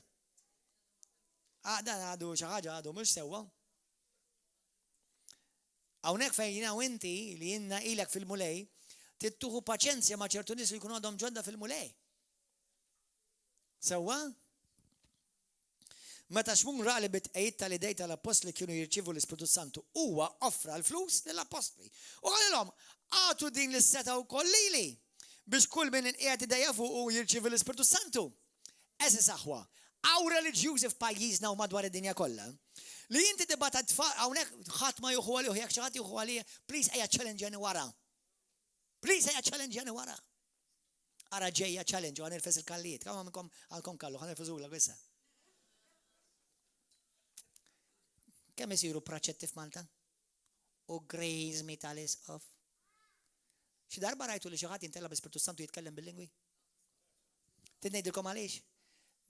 Dan għadu xi ħaġa għadu mhux sewwa. Hawnhekk fejn jiena u inti li jiena ilek fil-mulej, tittuħu paċenzja ma' ċertu nies li jkunu għadhom ġodda fil-mulej. Sewwa? Meta Xmun ra li bit-qejjed tal-idej tal-apostli kienu jirċievu l-Ispiritu Santu, huwa offra l-flus lill-apostli. U għalilhom għatu din l-seta wkoll lili biex kull min inqiegħed idejja fuq u jirċievu l-Ispiritu Santu. Eżis aħwa, hawn reliġjużi f'pajjiżna u madwar id-dinja kollha. Li inti tibgħat hawnhekk ħadd ma juħu għalih, jekk xi ħadd juħu għalih, please ejja challenge wara. Please ejja challenge wara. Ara ġejja challenge u għan irfes il-kallijiet. Kam għalkom kallu, għan irfeżula gwissa. kemm isiru praċetti f'Malta? U grace me talis of. Xi darba rajtu li xi ħadd jintella bl-Ispirtu Santu jitkellem bil-lingwi? Tidnejdilkom għaliex?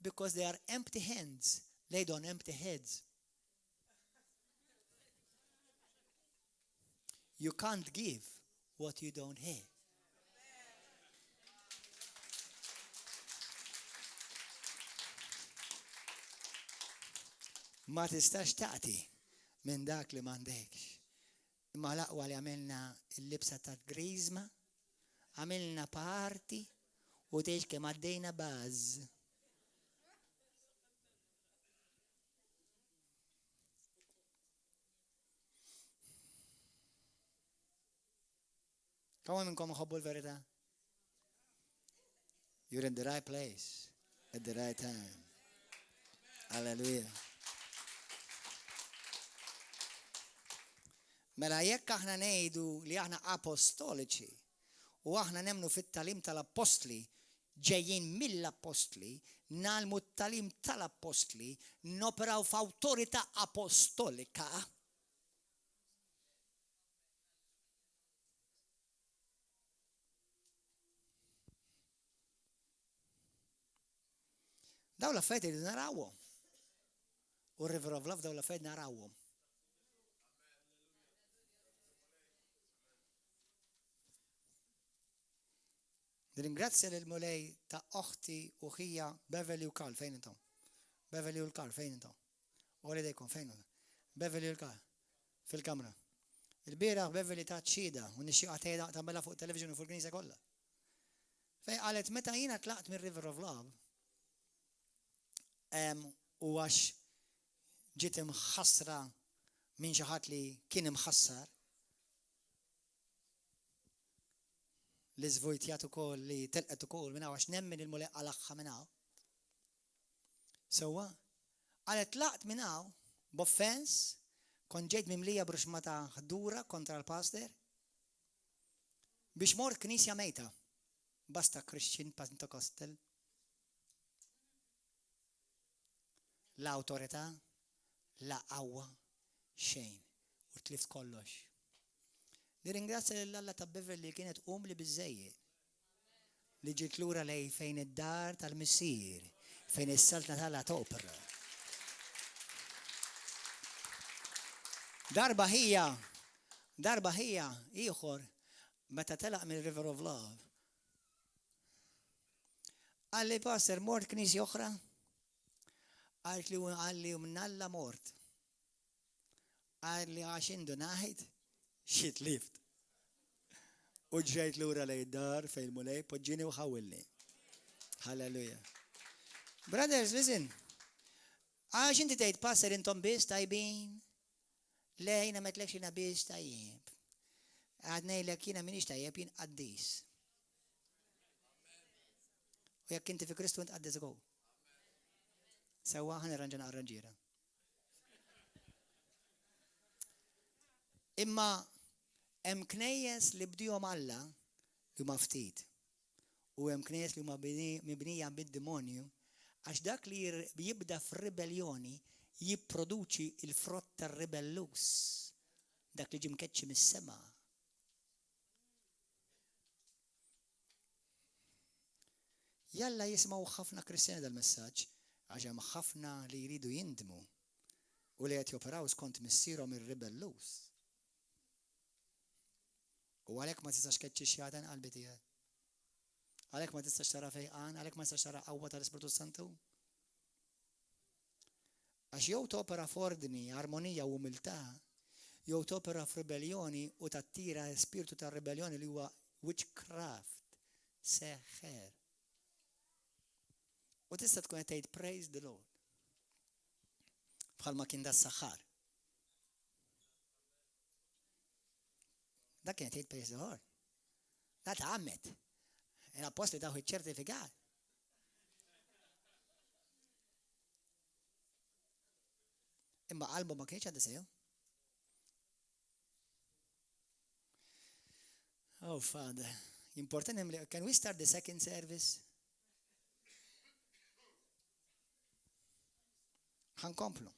Because they are empty hands laid on empty heads. You can't give what you don't have. Ma tistax tagħti minn dak li m'għandekx. Imma l-aqwa li għamilna l-libsa ta' grizma, għamilna parti u tgħix kemm għaddejna baż. Kemm minnkom iħobbu l-verità? You're in the right place at the right time. Hallelujah. Mela jekk aħna ngħidu li aħna apostoliċi u aħna nemnu fit-talim tal-apostli ġejjin mill-apostli, nagħmlu t-talim tal-apostli, noperaw f'awtorità apostolika. Daw l-affarijiet li narawhom. U r-River of Love daw l-affarijiet narawhom. Ringrazzja l-mulej ta' oħti u ħija Beverly u Karl, fejn intom? Beverly u Karl, fejn intom? Għoli dejkom, fejn intom? Beverly u Karl, fil-kamra. Il-biraħ Beverly ta' ċida, u nixxiqa tagħmilha fuq television u fuq il-Knisja kollha. Fejn qalet meta jiena tlaqt mir-River of Love, u għax ġiet imħassra minn xi ħadd li kien imħassar, li żvojtjat ukoll li telqet ukoll minn għax nemmen il-mulej għalaħħa minn hawn. Sewwa, qalet tlaqt minn hawn b'offens, kont ġejt mimlija bruxma ta' ħdura kontra l-pastor biex mort knisja mejta basta Christian Pentecostal. La awtorità, la qawwa, xejn u tlift kollox. Nirringrazzja lill-Alla ta' Beverly li kienet li biżżejjed li ġiet lura lej fejn id-dar tal-missier, fejn is-saltna tal-opera. Darba hija ieħor meta telaq mill-River of Love. Għalli pastor mort knisja oħra, għalli mnalla mort. Għalli għax indu naħid xit lift. U ġejt lura lej dar fejn mulej poġġini u ħawilni. Hallelujah. Brothers, listen. Għax inti tgħid passer intom biss tajbin. Le jiena metlekx jiena biss tajjeb. Għad ngħidlek jiena minix tajjeb jien qaddis. U jekk inti fi Kristu int qaddis ukoll. Sewwa ħanirranġa arranġiera. Imma hemm knejjes li bdihom Alla li huma ftit. U hemm knejjes li huma mibnija bid-demonju għax dak li jibda f'ribeljoni jipproduċi il-frott tar-ribellus. Dak li ġie mkeċċi mis-sema. Jalla jismaw ħafna Kristjani dal-messaġġ għax hemm ħafna li jridu jindmu u li qed joperaw skont missierhom ir-ribellus. U għalhekk ma tistax keċċi xjadan qalbi tiegħek. Għalhekk ma tistax tara fejqan, għalhekk ma tistax tara qawwa tal-Ispirtu Santu. Għax jew topera f'ordni, armonija u umiltà, jew topera f'ribeljoni u tattira spiritu tar-ribeljoni li huwa witchcraft, seħħer. U tista' tkun qed tgħid praise the Lord. Bħalma kien das-saħħar. Dak kien tgħid praise the Lord. Da tagħammet. Il-apostoli taw iċ-ċertifikat. Imma qalbu ma kienx għadda sew. Oh, Father. Important. Can we start the second service? Ħankomplu.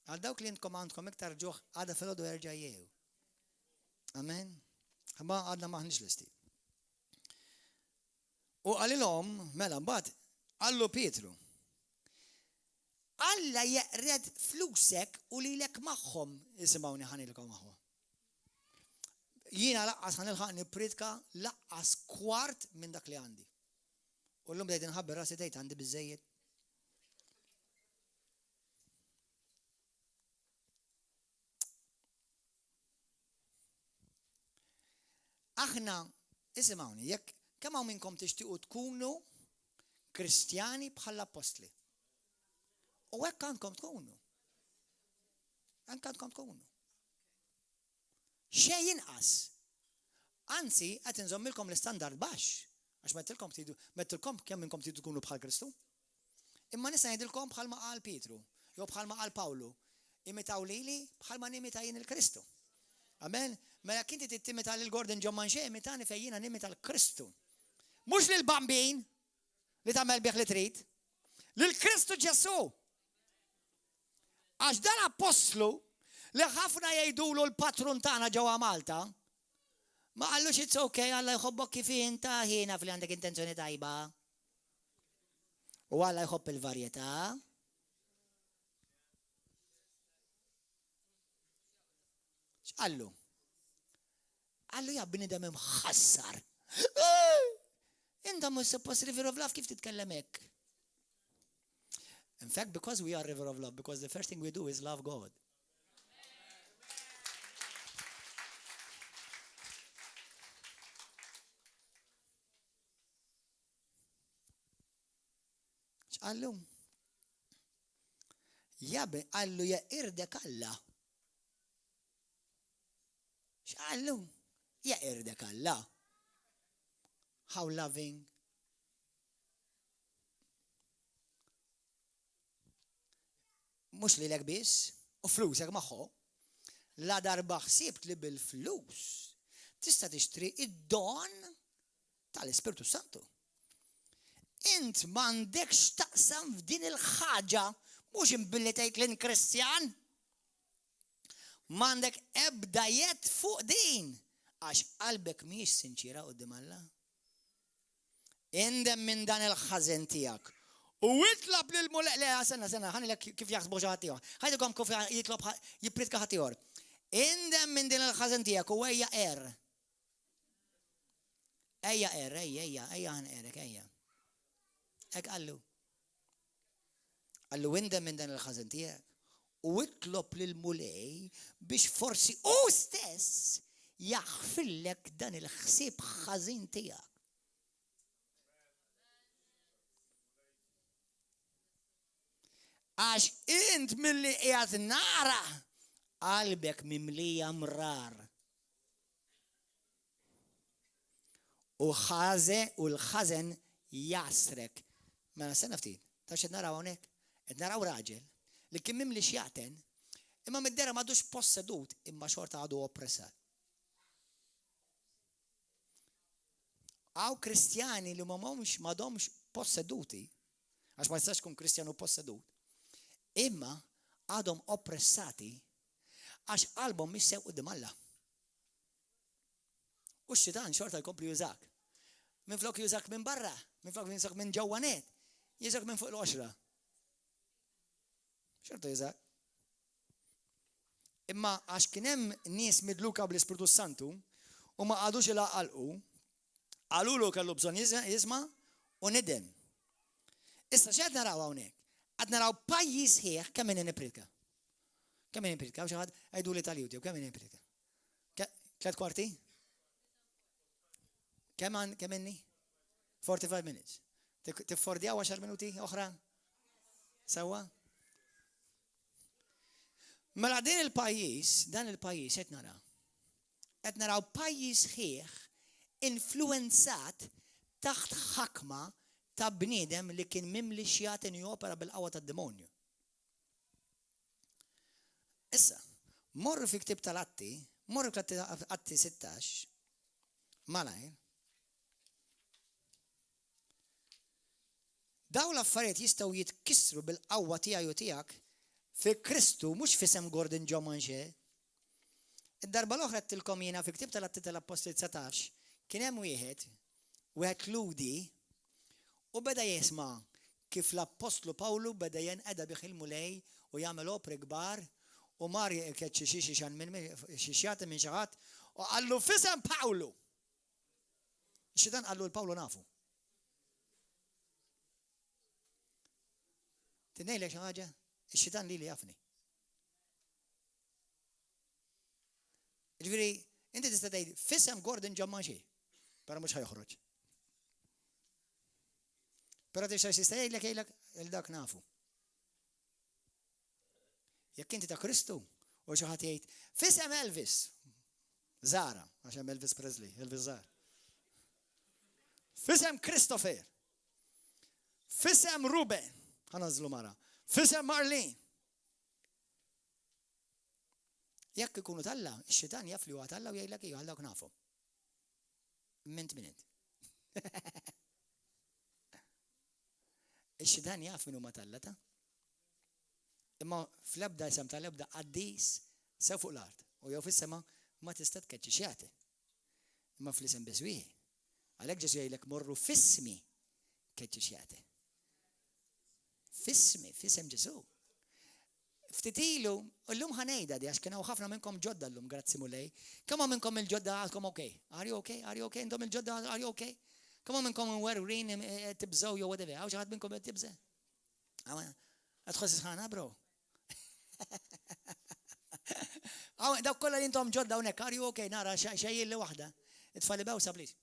Għal dawk li jintkom għandkom iktar ġuħ għada fil-ħodu jerġa' jew. Amen. Ma għadna maħnix l-isti. U għalilhom, mela mbagħad għallu Pietru. Alla jeqred flusek u lilek magħhom isimgħuni ħanilkom magħhom. Jiena laqqas ħanilħaq nippritka laqqas kwart minn dak li għandi. U llum bdejt inħabber rasi tgħid għandi biżejjed. Aħna, isimgħuni, jekk kemm hawn minnkom tixtiequ tkunu Kristjani bħall-Apostli. U hekk għandkom tkunu. Hekk għandkom tkunu. Xejn inqas. Anzi, qed inżommilkom l-istandard baxx, għax mettilkom kemm minnkom tridu tkunu bħal Kristu. Imma nista' ngħidilkom bħalma qal Pietru, jew bħalma qal Pawlu, imitaw lili bħalma nimita jien il-Kristu. Amen. Mela kinti tittimita lil Gordon John Manxie, imitani fejn jiena nimita l-Kristu. Mhux lil bambin li tagħmel bih li trid. Lil Kristu Ġesu. Għax dan apostlu li ħafna jgħidulu l-patrun tagħna ġewwa Malta, ma qallux it's okay, Alla jħobbok kif inta ħina fli għandek intenzjoni tajba. U Alla jħobb il-varjetà. X'qallu? Għallu ja bnidem imħassar. Inta mhux suppost river of love kif titkellem hekk. In fact, because we are river of love, because the first thing we do is love God. X'qallu? Jabe, għallu ja irdek Alla. X'qallu? Ja irdek Alla. How loving. Mux li l-ek bis, u flusek maħħu, la darba ħsibt li bil-flus tista' tixtri id-don tal-Ispirtu Santu. Int m'għandekx taqsam f'din il-ħaġa mhux imbilli tgħid lin Kristjan. M'għandek ebda jett fuq din għax qalbek mhijiex sinċira quddiem Alla. Indem minn dan il-ħażen tiegħek. U jitlob lil mulek le sena ħanilek kif jaħsbu xi ħadd ieħor. Ħajdukom kif jitlob jippritka ħadd ieħor. Indem minn din il-ħażen tiegħek u ejja ħanqerek ejja. Hekk qallu. Qallu indem minn dan il-ħażen tiegħek u jitlob lil mulej biex forsi hu stess jaħfillek dan il-ħsieb ħażin tiegħek. Għax int milli qiegħed nara qalbek mimlija mrar. U l-ħażen jasrek. Mela sena ftit, taf x'qed naraw hawnhekk? Qed naraw raġel li kien mimli xjaten, imma mid-dera m'għadux possedut imma xorta għadu oppressat. Għaw Kristjani li m'għadhomx posseduti, għax ma jistax kun Kristjanu possedut, imma għadhom oppressati għax qalbhom missew quddiem Alla. U x-xitan xorta jkompli jużak. Minflok jużak minn barra, minflok jużak minn ġewwanet, jużak minn fuq l-għoxra. Xorta jużak. Imma għax kien hemm nies midluka bl-Ispiritu Santu u ma qagħdux ilaqalqu, qalulu kellu bżonn jisma' u nidem. Issa x'qed naraw hawnhekk? Qed naraw pajjiż ħieħ kemm min nipprika. Kemm min nipprika? Xi ħadd għajdu li tal-YouTube, kemm min nipprika? 3 kwarti? Kemm inni? 45 minutes. Tiffordjaw 10 minuti oħra? Sewwa? Mela dan il-pajjiż qed naraw. Qed naraw pajjiż ħieħ influenzat taħt ħakma ta' bniedem li kien mimli xjaten jopera bil-qawwa tad-demonju. Issa, morru fi ktib tal-Atti, morru fi Atti 16, malajr. Daw l-affarijiet jistgħu jitkissru bil-qawwa tiegħi u tiegħek fi Kristu mhux fisem Gordon John Manche. Id-darba l-oħra tilkom jiena fi ktib tal-Atti tal-Apostoli 19 kien hemm wieħed ludi u beda jisma' kif l-Apostlu Pawlu beda jenqeda bih il-mulej u jagħmel opri kbar u mar keċċi xi xjati minn xi ħadd u qallu fisem Pawlu. Ix-xitan qallu l-Pawlu nafu. Tinnejlek xi ħaġa? Ix-xitan lili jafni. Ġifieri, inti tista' tgħid fisem Gordon John Manche, però mhux ħajħroġ. Però tista' jgħidlek il-dak nafu. Jekk inti ta' Kristu u xi ħadd jgħid fisem Elvis, Zara, għax hemm Elvis Presley, Elvis Zara. Fisem Christopher. Fisem Ruben, ħanażlu mara. Fisem Marlene. Jekk ikunu Talla, ix-xitan jaf li huwa Talla u jgħidlek għal dawk nafu. Mint minint. Ix-xitan jaf min huma Talla ta'. Imma fl-ebda isem tal-ebda qaddis sew fuq l-art. U jew fis-sema ma tista' tkeċċi xjati. Imma fl-isem biss wieħed. Għalhekk Ġesu jgħidlek morru f'ismi keċċi xjati. F'ismi, f'isem Ġesu. Ftit ilu, llum ħanejda di għax kienu ħafna minnkom ġodda llum, grazzi mulej. Kemm minnkom il-ġodda għadkom okay? Are you okay? Are you okay? Intom il-ġodda are you okay? Kemm minnkom werrin tibżgħu jew whatever? Għaw xi ħadd minnkom qed tibża'? Għadħossi sħana, bro. Dawk kollha li intom ġodda hawnhekk, are you okay? Nara xejjin li waħda. Itfalli bewsa please.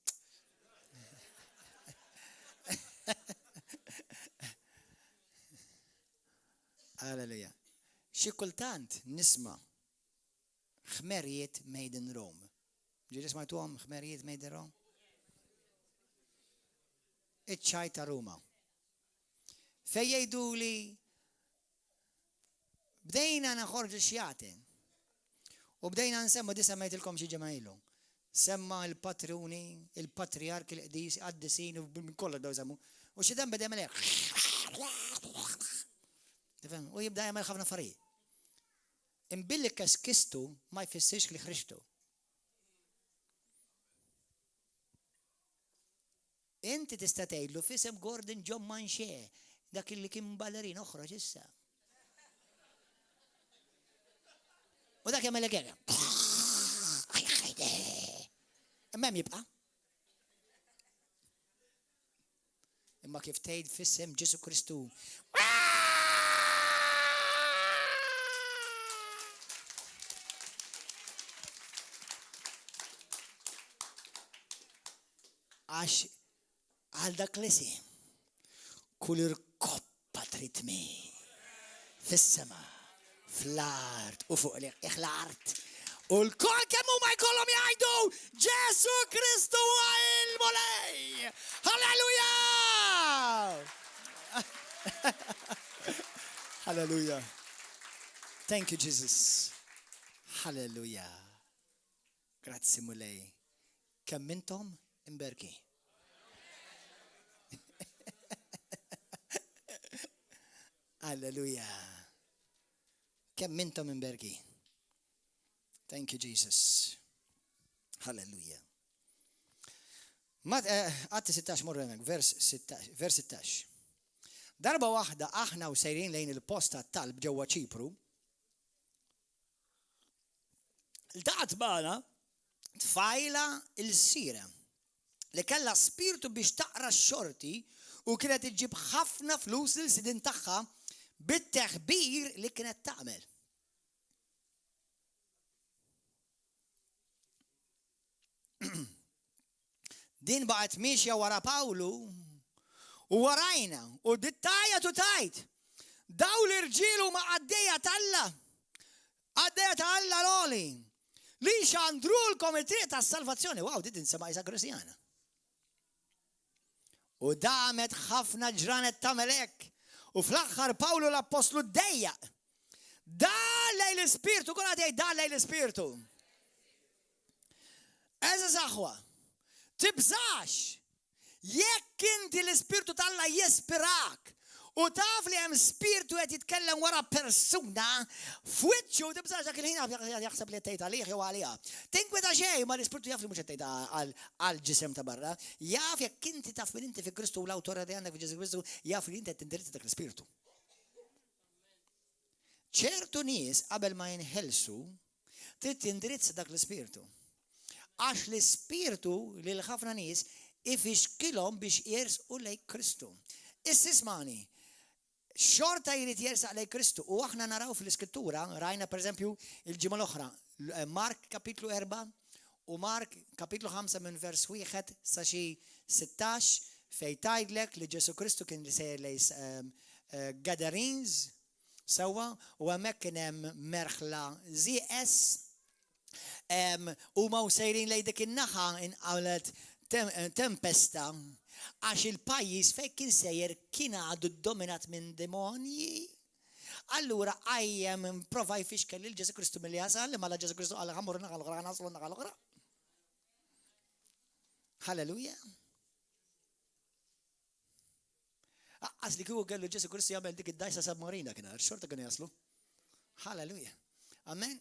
Alleluja. Xi kultant nisma' ħmerijiet made in Rome. Ġieli smajtuhom ħmerijiet made in Rome? Iċ-ċaj ta' Ruma. Fejn jgħiduli bdejna naħorġu xjati. U bdejna nsemmu di semmejtilkom xi ġimgħa ilu. Semma il-patruni, il-patriark, il-qdis, għaddisin u kollha daw semmu. U xi dan beda jagħmel u jibda jagħmel ħafna affarijiet. Imbilli kaskistu ma jfissirx li ħriġtu. Inti tista' tgħidlu f'isem Gordon John Manche dak li kien ballerin oħroġ issa. U dak jagħmel hekk. Imma jibqa'. Imma kif tgħid f'isem Ġesu Kristu. Għax għal dak l-isim kull irkoppa tritmi fis-sema, fl-art u fuq l-art. U l-kol kemm huma jkollhom jgħidu Ġesu Kristu huwa il-mulej. Halleluja! Halleluja. Thank you Jesus. Halleluja. Grazzi mulej. Kemm intom imberki. Alleluja. Kemm intom imberki. Thank you Jesus. Halleluja. Għatti 16 morru hemmhekk, vers 16. Darba waħda aħna u sejrin lejn il-posta talb ġewwa Ċipru. Iltaqat magħna tfajla il-sira li kellha spiritu biex taqra x-xorti u kienet iġġib ħafna flus il-sidin tagħha bit-teħbir li kienet tagħmel. Din baqgħet mixja wara Pawlu u warajna u dittajja tu tajt. Daw l-irġiel huma għaddejja Alla. Għaddejja ta' Alla loli. Li xandrulkom it-triq tas-salvazzjoni. Wow, din sema' Isa Kristjana. U damet ħafna ġranet tagħmel hekk. U fl-aħħar Pawlu l-Apostlu ddejjaq. Dallej l-Ispirtu, kol għadej dallej l-Ispirtu. Eża saħwa. Tibżax, jekk inti l-Ispirtu tal-Alla jispirak U taf li hemm spiritu qed jitkellem wara persuna f'wiċċu tibżax dak il-ħin jaħseb li tgħid għalih jew għaliha. Tinkweta xejn ma l-ispiritu jaf li mhux qed tgħidha għall-ġisem ta' barra. Jaf jekk inti taf min inti fi Kristu u l-awtorità li għandek fi Ġesu Kristu, jaf li inti qed tindirizza dak l-ispiritu. ċertu nies qabel ma jinħelsu trid tindirizza dak l-ispiritu. Għax l-ispiritu lil ħafna nies ifixkilhom biex jersqu lejn Kristu. Issa ismani, xorta jrid jersaq lejn Kristu u aħna naraw fl-Iskrittura, rajna pereżempju il-ġimgħa l-oħra, Mark kapitlu 4 u Mark kapitlu 5 minn vers 1 sa xi 16 fejn tgħidlek li Ġesu Kristu kien sejjer lejn Gadarenes sewwa u hemmhekk kien hemm merħla żieqes u ma sejrin lejn dik in-naħa inqawlet tempesta għax il-pajjiż fejn kien sejjer kien għadu dominat minn demonji. Allura għajjem prova jfixkel il Ġesu Kristu milli jasal, imma Ġesu Kristu qal ħammur naħa l-oħra naslu naħa l-oħra. Halleluja. Għas li kieku kellu Ġesu Kristu jagħmel dik id-dajsa submarina kien xorta kienu jaslu. Halleluja. Amen.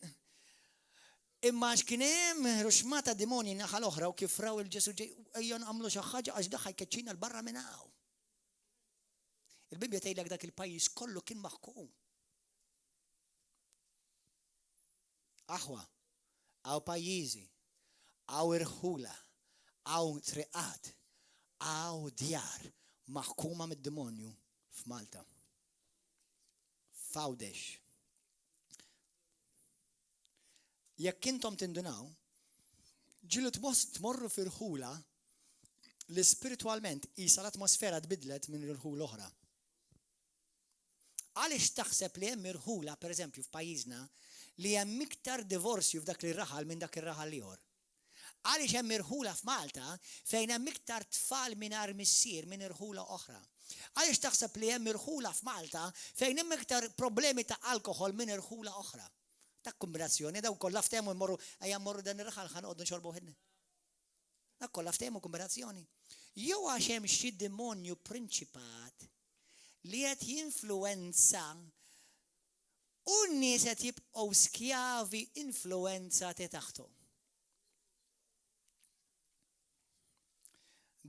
Imma x'kien hemm ruxmata demonji naħa l-oħra u kif raw il-Ġesu ejja nagħmlu xi ħaġa għax daħħa jkeċċina l-barra minn hawn. Il-Bibja tgħidlek dak il-pajjiż kollu kien maħkum. Aħwa, għaw pajjiżi, għaw irħula, għaw triqat, għaw djar maħkuma mid-demonju f'Malta. Fawdex. Jekk intom tindunaw, ġilu tmorru fil-ħula li spiritualment isa l-atmosfera tbidlet minn il-ħula oħra. Għaliex taħseb li hemm irħula, pereżempju f'pajjiżna, li hemm iktar divorzju f'dak li raħal minn dak ir-raħal ieħor. Għaliex hemm irħula f'Malta fejn hemm iktar tfal mingħajr missier minn irħula oħra. Għaliex taħseb li hemm irħula f'Malta fejn hemm iktar problemi ta' alkohol minn irħula oħra. Ta' kombinazzjoni, daw kollha ftehmu mmorru ejja mmorru dan ir-raħal ħanqogħdu nxorbu ħinni. Dak kollha ftehmu kombinazzjoni. Jew għax hemm xi demonju prinċipat li qed jinfluwenza u n-nies qed jibqgħu skjavi influenzati taħtu.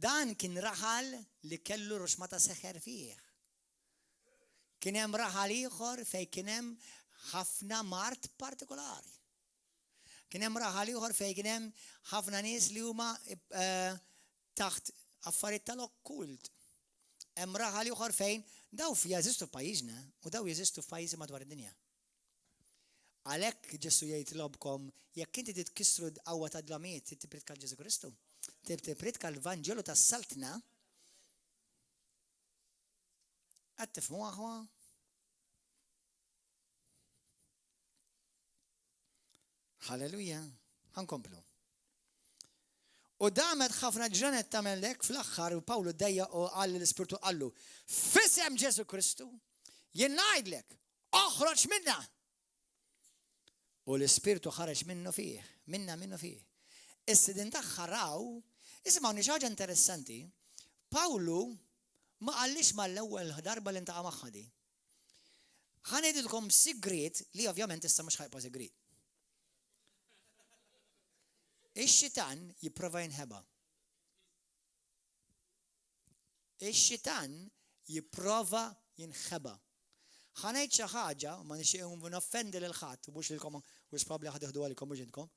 Dan kien raħal li kellu ruxmata seħer fih. Kien hemm raħal ieħor fejn kien hemm ħafna mart partikolari. Kien hemm raħal ieħor fejn kien hemm ħafna nies li huma taħt affarijiet tal-okkult. Hemm raħal ieħor fejn daw jeżistu f'pajjiżna u daw jeżistu f'pajjiżi madwar id-dinja. Għalhekk Ġesu jgħidlobkom jekk inti titkissru d-qawwa ta' dlamiet tippritka Ġesu Kristu. Tippritka l-Vanġelu tas-saltna. Qed tifhmu aħwa? Halleluja. Ħankomplu. U damet ħafna ġranet tagħmellek fl-aħħar u Pawlu dejja u qal l-Ispirtu qallu f'isem Ġesu Kristu jien ngħidlek oħroġ minna. U l-Ispirtu ħareġ minnu fih. Issa din taħħaraw, isimgħu xi ħaġa interessanti, Pawlu ma qallix mal-ewwel darba li intaqa' magħha di. Ħanejdilkom sigriet li ovvjament issa mhux ħajbqa' sigriet. Ix-xitan jipprova jinħeba. Ix-xitan jipprova jinħeba. Ħanejt xi ħaġa ma nixtieq noffendi lil ħadd u mhux lilkom mhux probabbli ħadd għalikom mhux intkom.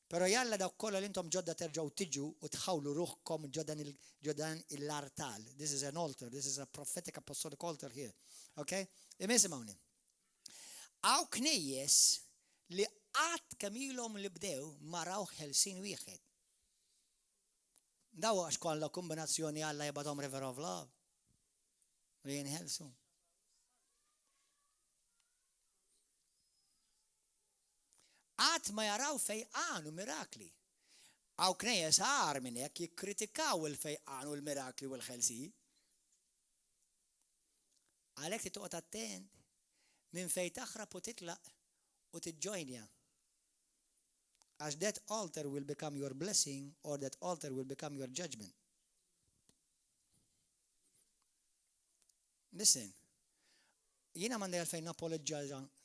Però jalla dawk kollha li intom ġodda terġgħu tiġu u tħawlu ruħkom ġodan il-artal. This is an altar, this is a prophetic apostolic altar here. Okay? Imisimgħuni. Hawn knejjes li qatt kemm ilhom li bdew ma raw ħelsin wieħed. Daw għax kollha kombinazzjoni Alla jibadhom river of love. Li jinħelsu. Qatt ma jaraw fejqan u mirakli. Hawn knejjes għar minn hekk jikkritikaw il-fejqan u l-mirakli u l-ħelsi. Għalhekk titqgħod attent minn fejn taħrab u titlaq u tiġġojnja. As that altar will become your blessing or that altar will become your judgment. Listen, jiena m'għandi għalfejn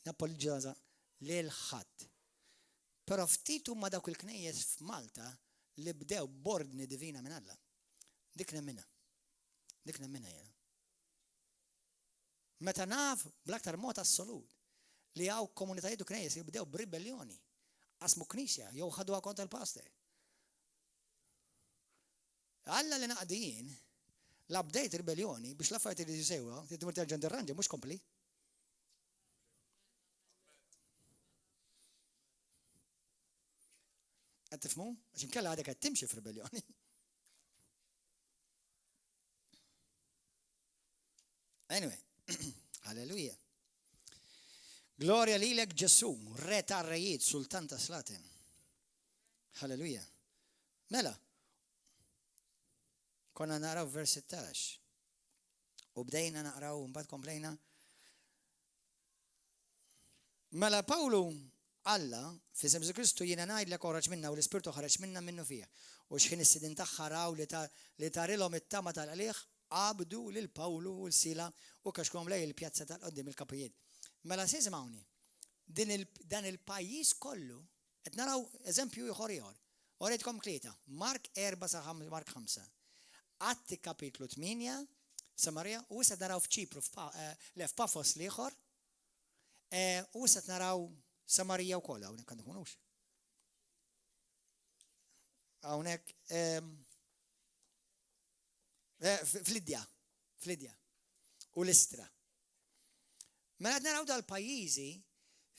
nappoġġjaza lil ħadd. Però ftit huma dawk il-knejjes f'Malta li bdew b'ordni divina minn Alla. Dik nemminha jiena. Meta naf bl-aktar mod assolut li hawn komunitajiet u knejjes li bdew b'ribelljoni, qasmu knisja jew ħaduha kontra l-pastor. Alla li naqdin la bdejt ribelljoni biex l-affarijiet li jisewwa, titmur terġa' ndirranġa mhux kompli. Qed tifhmu? Għax inkella għadek qed timxi f'ribelljoni. Anyway, halleluja. Gloria lilek Ġesu, Re tar-rejiet, Sultan ta' Slatin. Halleluja. Mela, konna naqraw vers 16. U bdejna naqraw, mbagħad komplejna. Mela Pawlu Alla, fi Ġesu Kristu jiena ngħidlek ħareġ minna u l-Ispirtu ħareġ minna minnu fija. U x'kien is-sidin tagħha raw li tarilhom it-tama tal-qalih qabdu lil Pawlu u l-Sila u kaxkom lej il-pjazza tal-qoddim il-kapijiet. Mela siżmawni, dan il-pajjiż kollu, qed naraw eżempju ieħor. Orejtkom tlieta, Mark 4 sa Mark 5. Atti kapitlu 8, Samarija, u issa naraw f'Ċipru, f'Pafos l-ieħor, u issa naraw Samarija wkoll hawnhekk għandu kunux. Hawnhekk fl-Lidja u l-Istra. Mela qed naraw dal-pajjiżi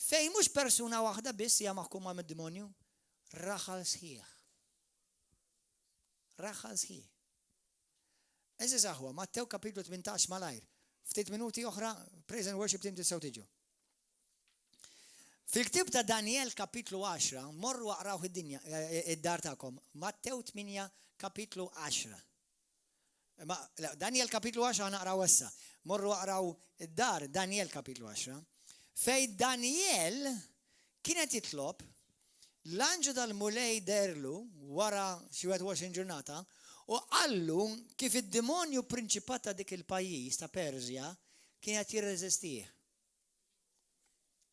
fejn mhux persuna waħda biss hija maħkuma mid-demonju, raħal sħiħ. Eżiż aħwa, Mattew kapitlu 18 malajr. Ftit minuti oħra, praise and worship team tistgħu tiġu. Fil-ktib ta' Daniel kapitlu 10, morru waqraw id-dar tagħkom. Mattew 8 kapitlu 10. Daniel kapitlu 10 naqraw issa. Morru waqraw id-dar Daniel kapitlu 10. Fej Daniel kienet jitlob l-anġu tal-mulej derlu wara xi 21 ġurnata u qallu kif id-demonju prinċipat ta' dik il-pajjiż ta' Persja kienet jirreżistih.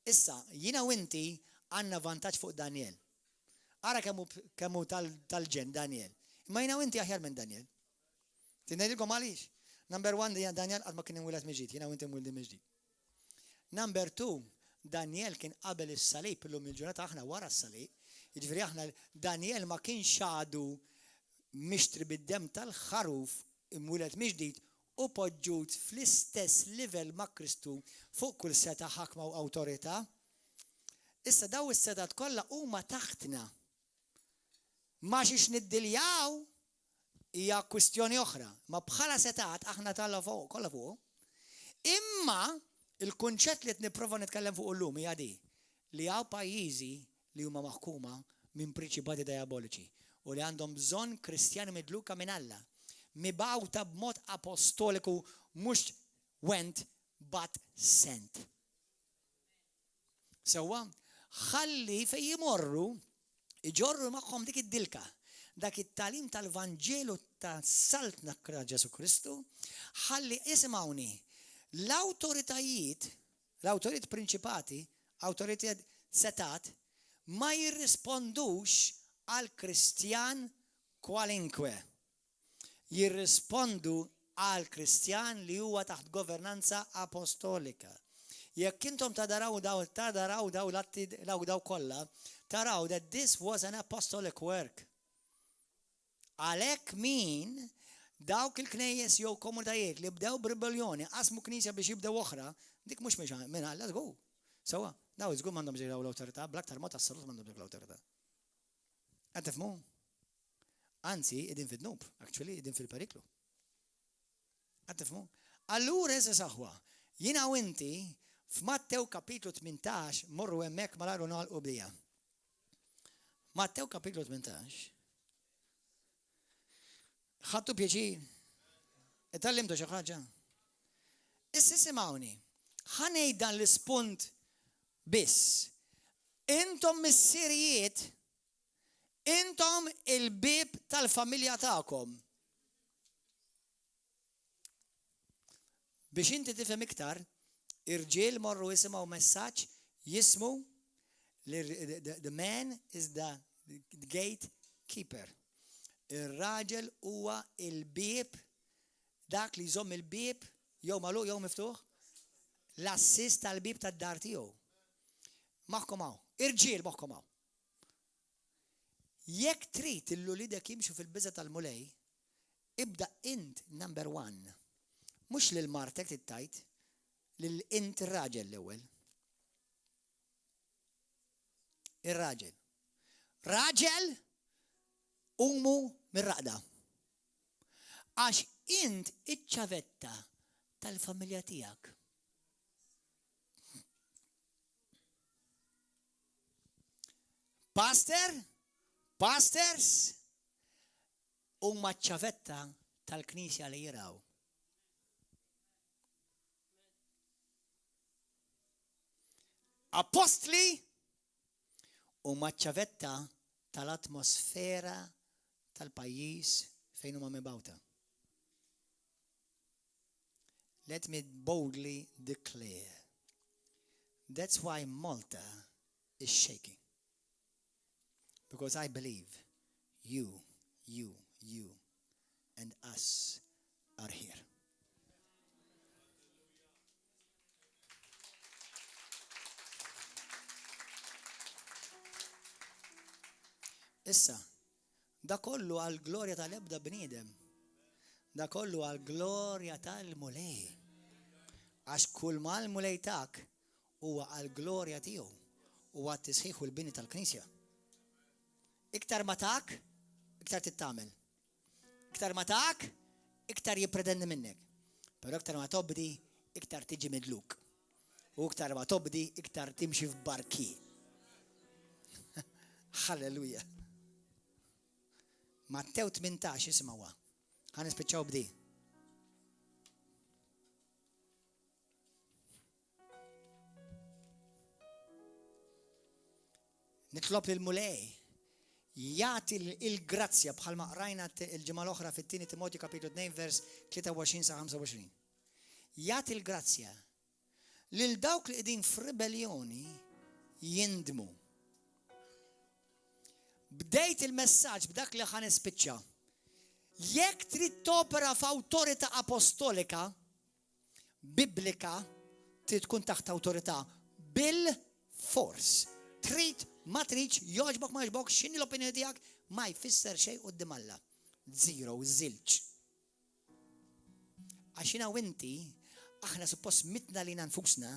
Issa, jiena u inti għandna vantaġġ fuq Daniel. Ara kemmu tal-ġen Daniel. Imma jiena u inti aħjar minn Daniel. Tinedilkom għaliex? Number 1 Daniel qatt ma kien inwieled miġdid, jiena u inti mwildi miġdid. Number 2, Daniel kien qabel is-salib illum il-ġurnata aħna wara s-salib. Jiġifieri aħna Daniel ma kienx għadu mixtri bid-dem tal-ħaruf imwieled miġdid u poġġut fl-istess livell ma' Kristu fuq kull seta' ħakma u awtorità. Issa daw is-setat kollha huma taħtna. Ma xiex niddiljaw hija kwistjoni oħra, ma bħala setat aħna talla fuq kollha fuq. Imma il-kunċett li qed nipprova nitkellem fuq illum hija di li hawn pajjiżi li huma maħkuma minn prinċipati diaboliċi u li għandhom bżonn Kristjani midluka minn Alla, mibgħuta b'mod apostoliku mhux went but sent. Sewwa, ħalli fejn jimorru iġorru magħhom dik id-dilka, dak it-talim tal-Vanġelu tas-saltna Ġesu Kristu, ħalli isimgħuni l-awtoritajiet prinċipati, awtoritajiet setat, ma jirrispondux għal Kristjan kwalinkwe. Jirrispondu għal Kristjan li huwa taħt governanza apostolika. Jekk intom tadaraw daw kollha, taraw that this was an apostolic work. Għalhekk min dawk il-knejjes jew komunitajiet li bdew b'ribelljoni qasmu knisja biex jibdew oħra, dik mhux minn Alla żgur. Sewwa, daw żgur m'għandhom ġejjew l-awtorità, bl-aktar mod assolut m'għandhom dik l-awtorità. Qed tifhmu? Anzi, qegħdin fid-dnub, actually qegħdin fil-periklu. Qed tifhmu? Allura issa saħwa, jiena u inti f'Mattew kapitlu 18 morru hemmhekk malajr u nagħlqu bdejja. Mattew kapitlu 18. Ħadtu pjaċir? Itallimtu xi ħaġa? Issa simgħuni, ħanej dan l-ispunt biss. Intom mis-sirijiet, intom il-bib tal-familja tagħkom. Biex inti tifhem iktar, irġiel morru jisimgħu messaġġ jismu the man is the gate keeper. Ir-raġel huwa il-bieb dak li jżomm il-bieb jew magħluq jew miftuħ l-assist tal-bieb tad-dar tiegħu. Maħkom hawn, irġiel moħħkom hawn. Jekk trid il-lulidek jimxu fil-biża tal-mulej, ibda int number 1. Mhux lil martek tittajt, lil int ir-raġel l-ewwel. Ir-raġel. Raġel umu mir-raqda. Għax int iċ-ċavetta tal-familja tiegħek. Pastors huma ċ-ċavetta tal-Knisja li jiraw. Apostli huma ċ-ċavetta tal-atmosfera tal-pajjiż fejn huma mibgħuta. Let me boldly declare. That's why Malta is shaking. Because I believe you, and us are here. Issa, da kollu għal glorja tal-ebda bniedem. Da kollu għal glorja tal-mulej. Għax kull ma l-mulej tak huwa għal glorja tiegħu huwa t-tisħiħ u l-bini tal-Knisja. Iktar ma tak, iktar tittamel. Iktar ma tak, iktar jippretendi minnek. Pero iktar ma tobdi, iktar tiġi midluk. U iktar ma tobdi, iktar timxi f'barki. Halleluja. Mattew 18 ismawa. Ħan nispiċċaw bdi. Nitlob lil-mulej jagħti il-grazzja bħalma qrajna il-ġimgħa l-oħra fit-2 Timotju kapitlu 2 vers 23 sa 25. Jagħti il-grazzja lil dawk li qegħdin f'ribellioni jindmu. Bdejt il-messaġġ b'dak li ħa nispiċċa. Jekk trid topera f'awtorità apostolika biblika, trid tkun taħt awtorità bil-fors. Trid ma tridx, jogħġbok ma jogħġbok, x'inhi l-opinjoni tiegħek, ma jfisser xejn quddiem Alla. Zero, żilġ. Għax jiena u inti, aħna suppost mitna lina nfusna,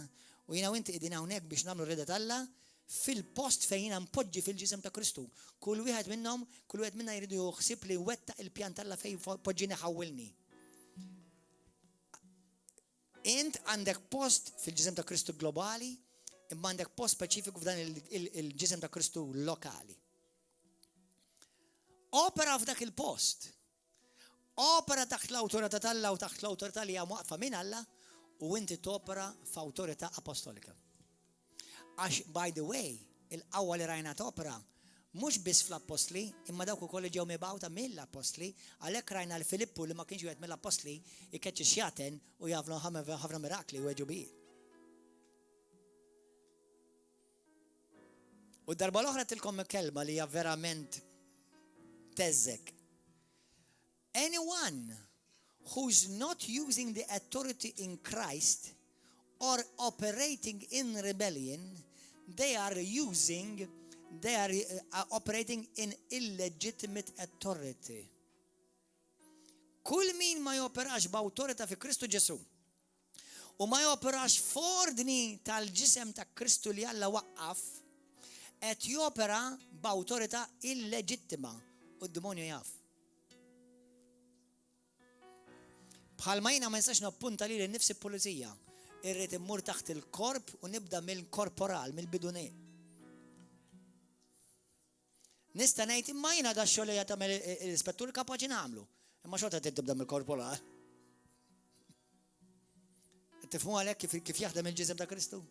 u jiena u inti qegħdin hawnhekk biex nagħmlu rida Alla fil-post fejn jiena mpoġġi fil-ġisem ta' Kristu. Kull wieħed minna jridu joħsib li wettaq il-pjan Alla fejn poġġini ħawilni. Int għandek post fil-ġisem ta' Kristu globali, imma għandek post speċifiku f'dan il-ġisem ta' Kristu lokali. Opera f'dak il-post. Opera taħt l-awtorità tal-Alla u taħt l-awtorità li hija waqfa minn Alla u inti topera f'awtorità apostolika. Għax, by the way, il-qawwa li rajna topera mhux biss fl-apostli, imma dawk ukoll ġew mibgħuta mill-apostli, għalhekk rajna l-Filippu li ma kienx wieħed mill-apostli ikeċċi xjaten u jagħmlu ħafna mirakli u weġubijiet. U darba l-oħra tilkom kelma li hija verament teżżek. Anyone who's not using the authority in Christ or operating in rebellion, they are operating in illegitimate authority. Kull min ma joperax b'awtorità fi Kristu Ġesu u ma joperax f'ordni tal-ġisem ta' Kristu li Alla waqqaf, qed jopera b'awtorità illeġittima u d-demonju jaf. Bħalma jiena ma nistax nappunta lili nnifsi pulizija, irrid immur taħt il-korp u nibda mill-korporal, mill-biduni. Nista' ngħid imma jiena da xogħol li tagħmel l-ispettur kapaċi nagħmlu, imma xorta tibda mill-korporal. Tifhmu għalhekk kif jaħdem il-ġisem ta' Kristu?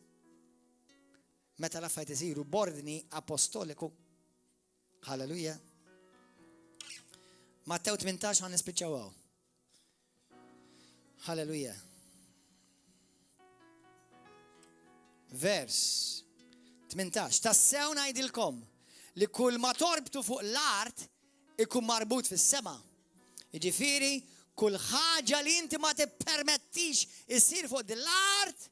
Meta l-affarijiet isiru b'ordni apostoliku. Halleluja. Mattew 18 ħan nispiċċaw hawn. Halleluja. vers 18. Tassew ngħidilkom li kull ma torbtu fuq l-art ikun marbut fis-sema. Jiġifieri kull ħaġa li inti ma tippermettix issir fuq din l-art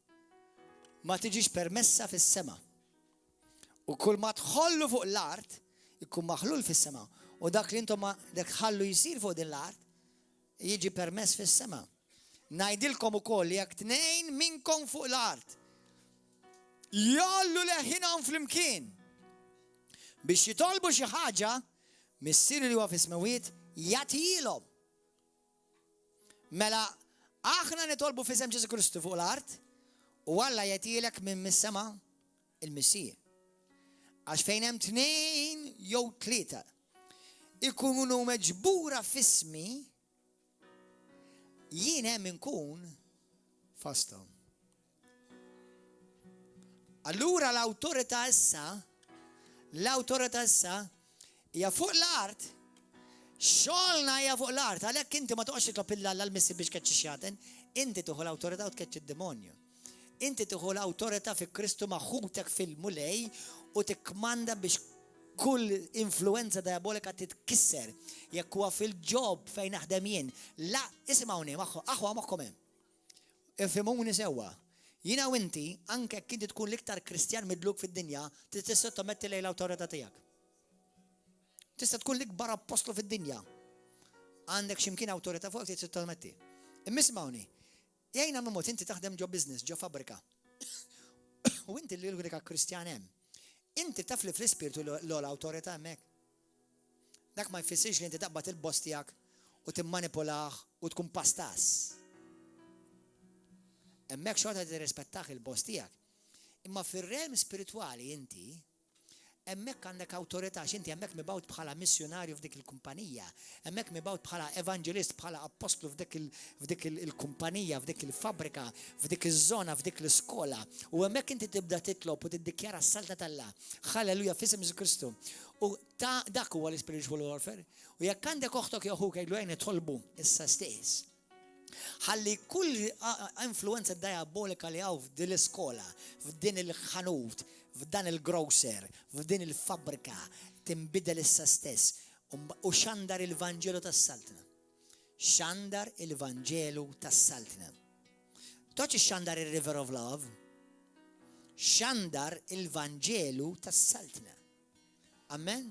ma tiġix permessa fis-sema. U kull ma tħollu fuq l-art ikun maħlul fis-sema. U dak li intom dak ħallu jsir fuq din l-art jiġi permess fis-sema. Ngħidilkom ukoll li jekk tnejn minnkom fuq l-art jollu leħinhom flimkien biex jitolbu xi ħaġa missier li huwa fis-smawiet jagħtilhom. Mela aħna nitolbu f'isem Ġesu Kristu fuq l-art u Alla jagħtilek minn mis-sema il-Missija. Għax fejn hemm tnejn jew tlieta ikunu meġbura f'ismi jien hemm inkun fosthom. Allura l-awtorità issa hija fuq l-art, xogħolna hija fuq l-art, għalhekk inti ma toqgħodx titlob l-missi biex tkeċċi xagħten, inti tieħu l-awtorità u tkeċċi d-demonju. Inti tieħu l-awtorità fi Kristu maħutek fil-mulej u tikkmanda biex kull influenza diabolika titkisser. Jekk huwa fil-ġob fejn naħdem jien, la isimgħuni aħwa magħkom hemm. Ifhimuni sewwa. Jiena u inti, anke jekk inti tkun l-iktar Kristjan midluk fid-dinja, tista' sottometti lejn l-awtorità tiegħek. Tista' tkun l-ikbar apostlu fid-dinja. Għandek x'imkien awtorità fuq tista' sottometti. Imma isma'wni, jgħinna mmut inti taħdem ġo business, ġo fabbrika. U inti l-unika Kristjan hemm. Inti taf li fl-ispirtu l-awtorità hemmhekk. Dak ma jfissirx li inti taqbad il-boss tiegħek u timmanipulah u tkun pastas. Hemmhekk xorta tirrispettah il-boss tiegħek. Imma fir-realm spiritwali inti hemmhekk għandek awtorità x'inti hemmhekk mibgħut bħala missjonarju f'dik il-kumpanija, hemmhekk mibgħut bħala evanġelist, bħala apostlu f'dik il-kumpanija, f'dik il-fabbrika, f'dik iż-żona, f'dik l-iskola. U hemmhekk inti tibda titlob u tiddikjara s-salta tal-Alla. Halleluja f'isem Ġesu Kristu. U dak huwa l-spiritual warfare. U jekk għandek oħtok jew aħuk jgħidu għajn tolbu issa stess. Ħalli kull influenza diabolika li hawn f'din l-iskola, f'din il-ħanut, f'dan il-grocer, f'din il-fabbrika tinbidel issa stess u xandar il-Vanġelu tas-Saltna. Xandar il-Vanġelu tas-Saltna. Toċi xandar il-River of Love, xandar il-Vanġelu tas-Saltna. Amen?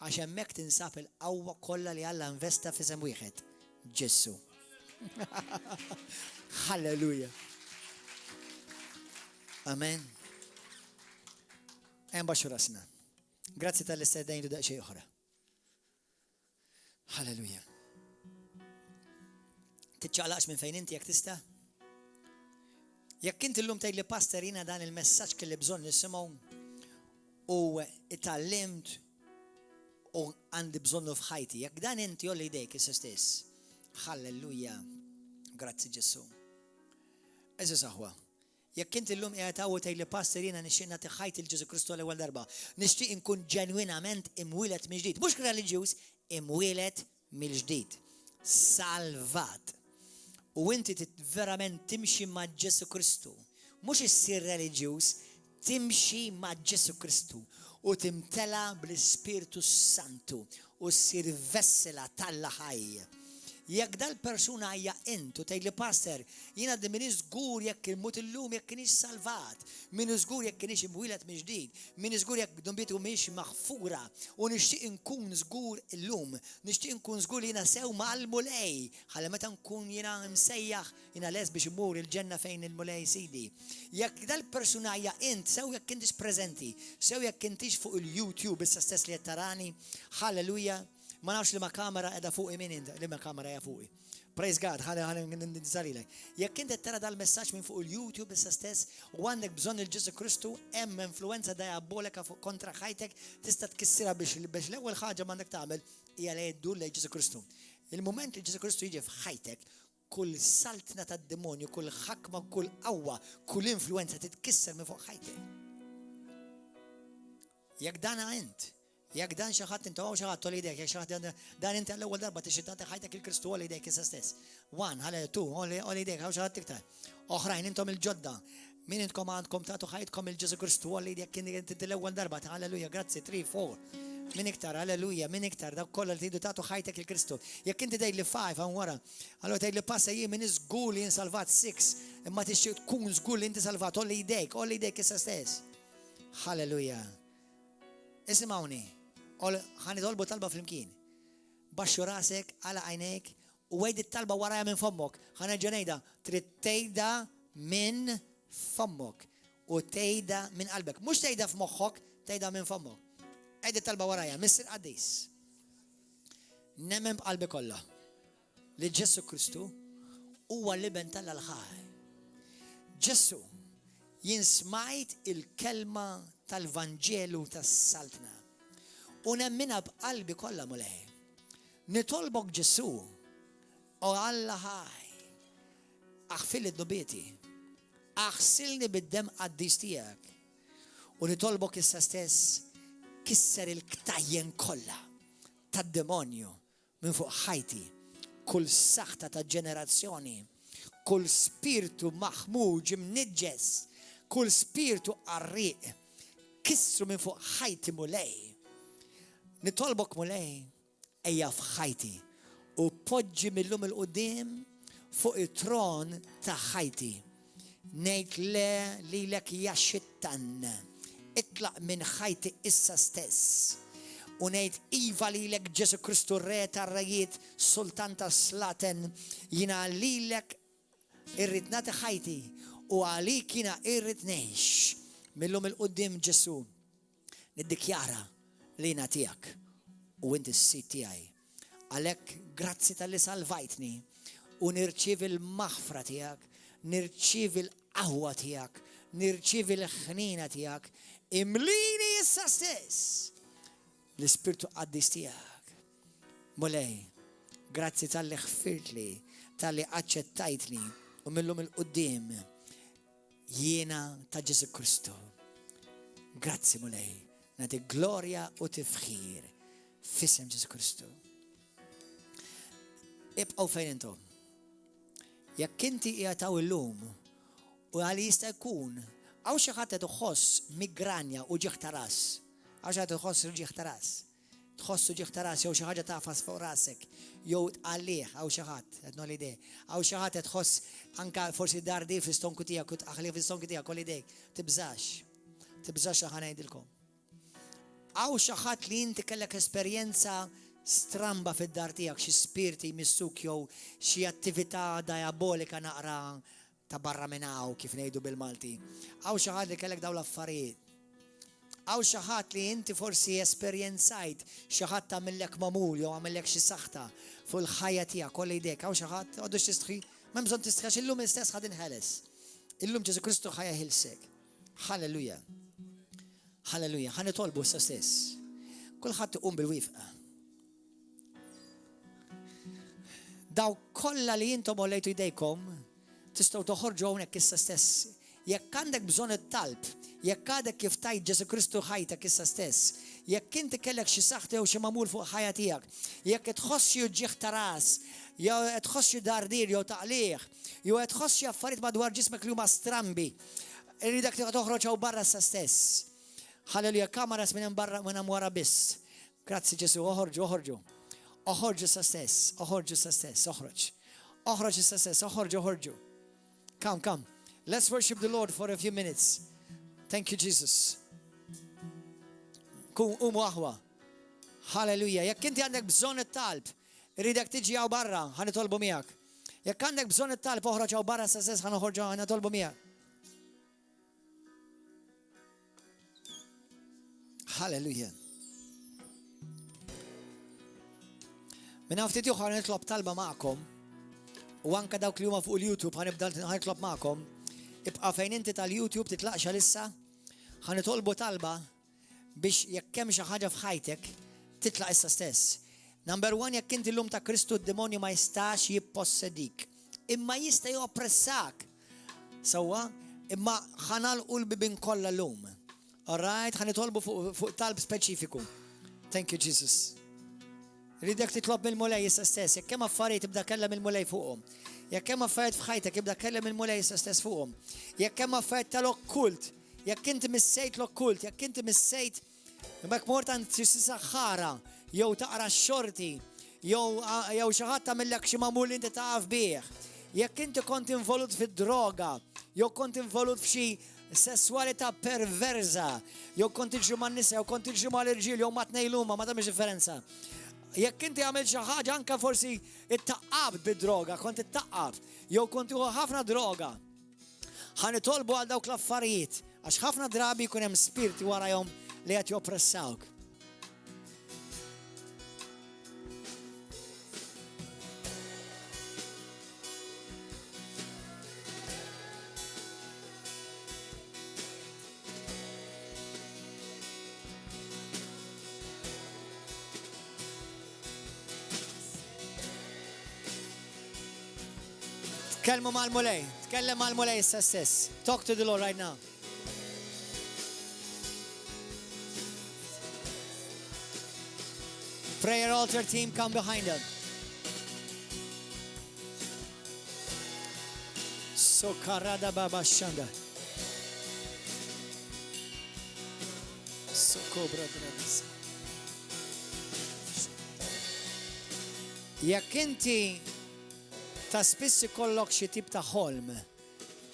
Għax hemmhekk tinsab il-qawwa kollha li Alla investa f'isem wieħed, Ġesu. Halleluja. Amen. Baxxu rasna. Grazzi tal-istedajn u daqxej oħra. Halleluja. Titċaqlaqx minn fejn inti jekk tista'? Jekk inti llum tgħidli pastor jiena dan il-messaġġ kelli bżonn nisimgħu u itallimt u għandi bżonnu f'ħajti. Jekk dan inti jolli jdejk issa stess. Halleluja. Grazzi Ġesu. Eżis aħwa. Jekk inti llum qiegħed hawn tgħidli pastor jiena nixtieq nagħti ħajti l-Ġesu Kristu l-ewwel darba. Nixtieq inkun ġenwinament imwieled mill-ġdid. Mhux reliġjuż, imwieled mill-ġdid. Salvat. U inti verament timxi ma' Ġesu Kristu. Mhux issir reliġjuż, timxi ma' Ġesu Kristu u timtela bl-Ispirtu Santu u ssir vessela tal-Alla ħaj. Jekk dal-persuna hija int u tgħidli pastor, jiena min żgur jekk imut illum jekk kienx salvat, min żgur jekk kienx imwieled minn ġdid, min żgur jekk dumbietu mhix maħfura u nixtieq inkun żgur illum, nixtieq inkun żgur li jiena sew mal-mulej, ħalli meta nkun jiena msejjaħ jiena les biex imur il-ġenna fejn il-mulej sidi. Jekk dal-persuna hija int, sew jekk intix preżenti, sew jekk intix fuq il-YouTube issa stess li qed tarani, halleluja. Ma nafx li ma kamera edha fuqi minn inda, li ma kamera edha fuqi. Praise God, ħalli nizzarilek. Jekk inti tara dal-messaġġ minn fuq il-YouTube issa stess u għandek bżonn il-Ġesu Kristu, hemm influenza diabolika kontra ħajtek tista' tkissirha biex l-ewwel ħaġa m'għandek tagħmel hija li jdur lejn Ġesu Kristu. Il-mument li Ġesu Kristu jiġi f'ħajtek, kull saltna tad-demonju, kull ħakma, kull qawwa, kull influenza titkisser minn fuq ħajtek. Jekk dan int, jekk dan xi ħadd inti xi ħadd tolli jdejk, jekk xi ħadd dan inti l-ewwel darba tixtieq tagħti ħajtek il-Kristu għal jdejk issa stess. One, ħalli two, għal jdejk, xi ħadd iktar. Oħrajn intom il-ġodda. Min intkom għandkom tagħtu ħajtkom il-Ġesu Kristu għalli jekk inti l-ewwel darba ta' alleluja, grazzi, 3, 4. Min iktar, alleluja, min iktar, dak kollha li tridu tagħtu ħajtek il-Kristu. Jekk inti dejli 5 hawn wara, allura tgħidli passa jien min żgur li jien salvat 6, imma tixtieq tkun żgur li inti salvat, olli jdejk issa stess. Halleluja. Isimgħuni, ħanitolbu talba flimkien. Baxxu rasek, għala għajnejk, u għejd it-talba warajja minn fommok. Ħanerġa' ngħidha, trid tgħidha minn fommok u tgħidha minn qalbek. Mhux tgħidha f'moħħok, tgħidha minn fommok. Għejd it-talba warajja, Mr. Qaddis. Nemmen b'qalbi kollha li Ġesu Kristu huwa l-iben tal-ħaj. Ġesu, jien smajt il-kelma tal-Vanġelu tas-Saltna u nemmina b'qalbi kollha mulej. Nitolbok Ġesu u Alla ħaj, aħfil id-dubieti, aħsilni bid-dem qaddis tiegħek u nitolbok issa stess kisser il-ktajjen kollha tad-demonju minn fuq ħajti, kull saħta ta' ġenerazzjoni, kull spiritu maħmuġ imniġġes, kull spiritu qarriq, kissru minn fuq ħajti mulej. Nitolbok mulej, ejja f'ħajti u poġġi millum il-qudiem fuq it-tron ta' ħajti. Ngħid le lilek ja xittan, itlaq minn ħajti issa stess. U ngħid iva lilek Ġesu Kristu re tar-rejiet sultan tas-slaten, jiena lilek irrid nagħti ħajti u għalik jiena irrid ngħix. Millum il-qudiem Ġesu niddikjara li jiena tiegħek u inti s-sit tiegħi. Għalhekk grazzi tal-li salvajtni u nirċievi l-maħfra tiegħek, nirċievi l-qawwa tiegħek, nirċievi l-ħnina tiegħek, imlini issa stess l-Ispirtu Qaddis tiegħek. Mulej, grazzi tal-li ħfirtli, tal-li aċċettajtni u millum il-qudiem jiena ta' Ġesu Kristu. Grazzi mulej, nagħti glorja u tifħir f'isem Ġesu Kristu. Ibqgħu fejn intom. Jekk inti qiegħed hawn illum u għali jista' jkun hawn xi ħadd qed iħoss migranja u ġieħ ta' ras. Għax qed iħoss ġieħ ta' ras. Tħossu ġieħ ta' ras jew xi ħaġa tafas fuq rasek jew tqallih hawn xi ħadd qed nolli idej. Hawn xi ħadd qed tħoss anke forsi dardi fl-istonku tiegħek u tqaħli fl-istonku tiegħek kolli idejk. Tibżax li ħanejdilkom. Hawn xi ħadd li inti kellek esperjenza stramba fid-dar tiegħek, xi spirti jmissuk jew xi attività diabolika naqra ta' barra minn hawn kif ngħidu bil-Malti. Hawn xi ħadd li kellek dawn l-affarijiet. Hawn xi ħadd li inti forsi esperjenzajt xi ħadd għamillek mamul jew għamillek xi saħta fuq il-ħajja tiegħek kolli jdejk. Hawn xi ħadd għodux tistħi, m'hemm bżonn tistħax illum istess ħad inħeles. Illum Ġesu Kristu ħajja ħilsek. Halleluja. Halleluja. Ħanitolbu issa stess. Kulħadd iqum bil-wifqa. Daw kollha li intom ollejtu jdejkom tistgħu toħorġu hawnhekk issa stess. Jekk għandek bżonn it-talb, jekk għadek kif tajt Ġesu Kristu ħajtek issa stess, jekk inti kellek xi saħta jew xi mamul fuq ħajja tiegħek, jekk qed tħossi ġieħ ta' ras, jew qed tħossi dardir jew taqlih, jew qed tħossi affarijiet madwar ġismek li huma strambi, iridek toħroġ hawn barra issa stess. Halleluja, kameras minn hemm barra minn hemm wara biss. Grazzi Ġesu, oħorġu. Oħorġu issa stess, oħroġ issa stess, oħorġu. Come. Let's worship the Lord for a few minutes. Thank you, Jesus. Umu aħwa. Halleluja. Jekk inti għandek bżonn it-talb, iridek tiġi hawn barra, ħanitolbu miegħek. Jekk għandek bżonn it-talb, oħroġ hawn barra issa stess ħanitolbu miegħek. Halleluja. Minna ftit juħar nitlob talba ma'kom u anka dawk li huma fuq il-YouTube ħanibda nitlob ma'kom. Ibqa' fejn inti tal-YouTube titlaqxa lissa, ħanitolbu talba biex jekk hemm xi ħaġa f'ħajtek titlaq issa stess. Number 1, jekk inti llum ta' Kristu d-demonju ma jistax jippossedik. Imma jista' joppressak. Sewwa, imma ħanalqu l-bibin kollha llum. Alright, ħanitolbu fuq talb speċifiku. Thank you, Jesus. Ridek titlob mill-mulej issa stess, jekk hemm affarijiet tibda kellem il-mulej fuqhom. jekk hemm affarijiet f'ħajtek ibda kellem il-mulej issa stess fuqhom. Jekk hemm affarijiet tal-okkult, jekk inti missejt l-okkult, jekk inti missejt imbagħad mort għand saħħara jew taqra x-xorti jew xi ħadd tagħmellek xi magħmul li inti taqaf bih. Jekk inti kont involut fid-droga, jew kont involut f'xi sessualità perversa, jew kont tiġri man-nisa, jew kont tiġri mal-irġiel, jew ma tnejlhuma, ma tagħmilx differenza. Jekk inti għamil xi ħaġa anke forsi ittaqqab bid-droga, kont ittaqqab, jew kont tieħu ħafna droga. Ħanitolbu għal dawk l-affarijiet għax ħafna drabi jkun hemm spirti warahom li qed joppressawk. Tkellmu mal-mulej, tkellem mal-mulej issa stess. Talk to the Lord right now. Prayer altar team, come behind them. So karada baba shanda. So cobra drabis. Jekk inti ta' spiss ikollok xi tip ta' ħolm,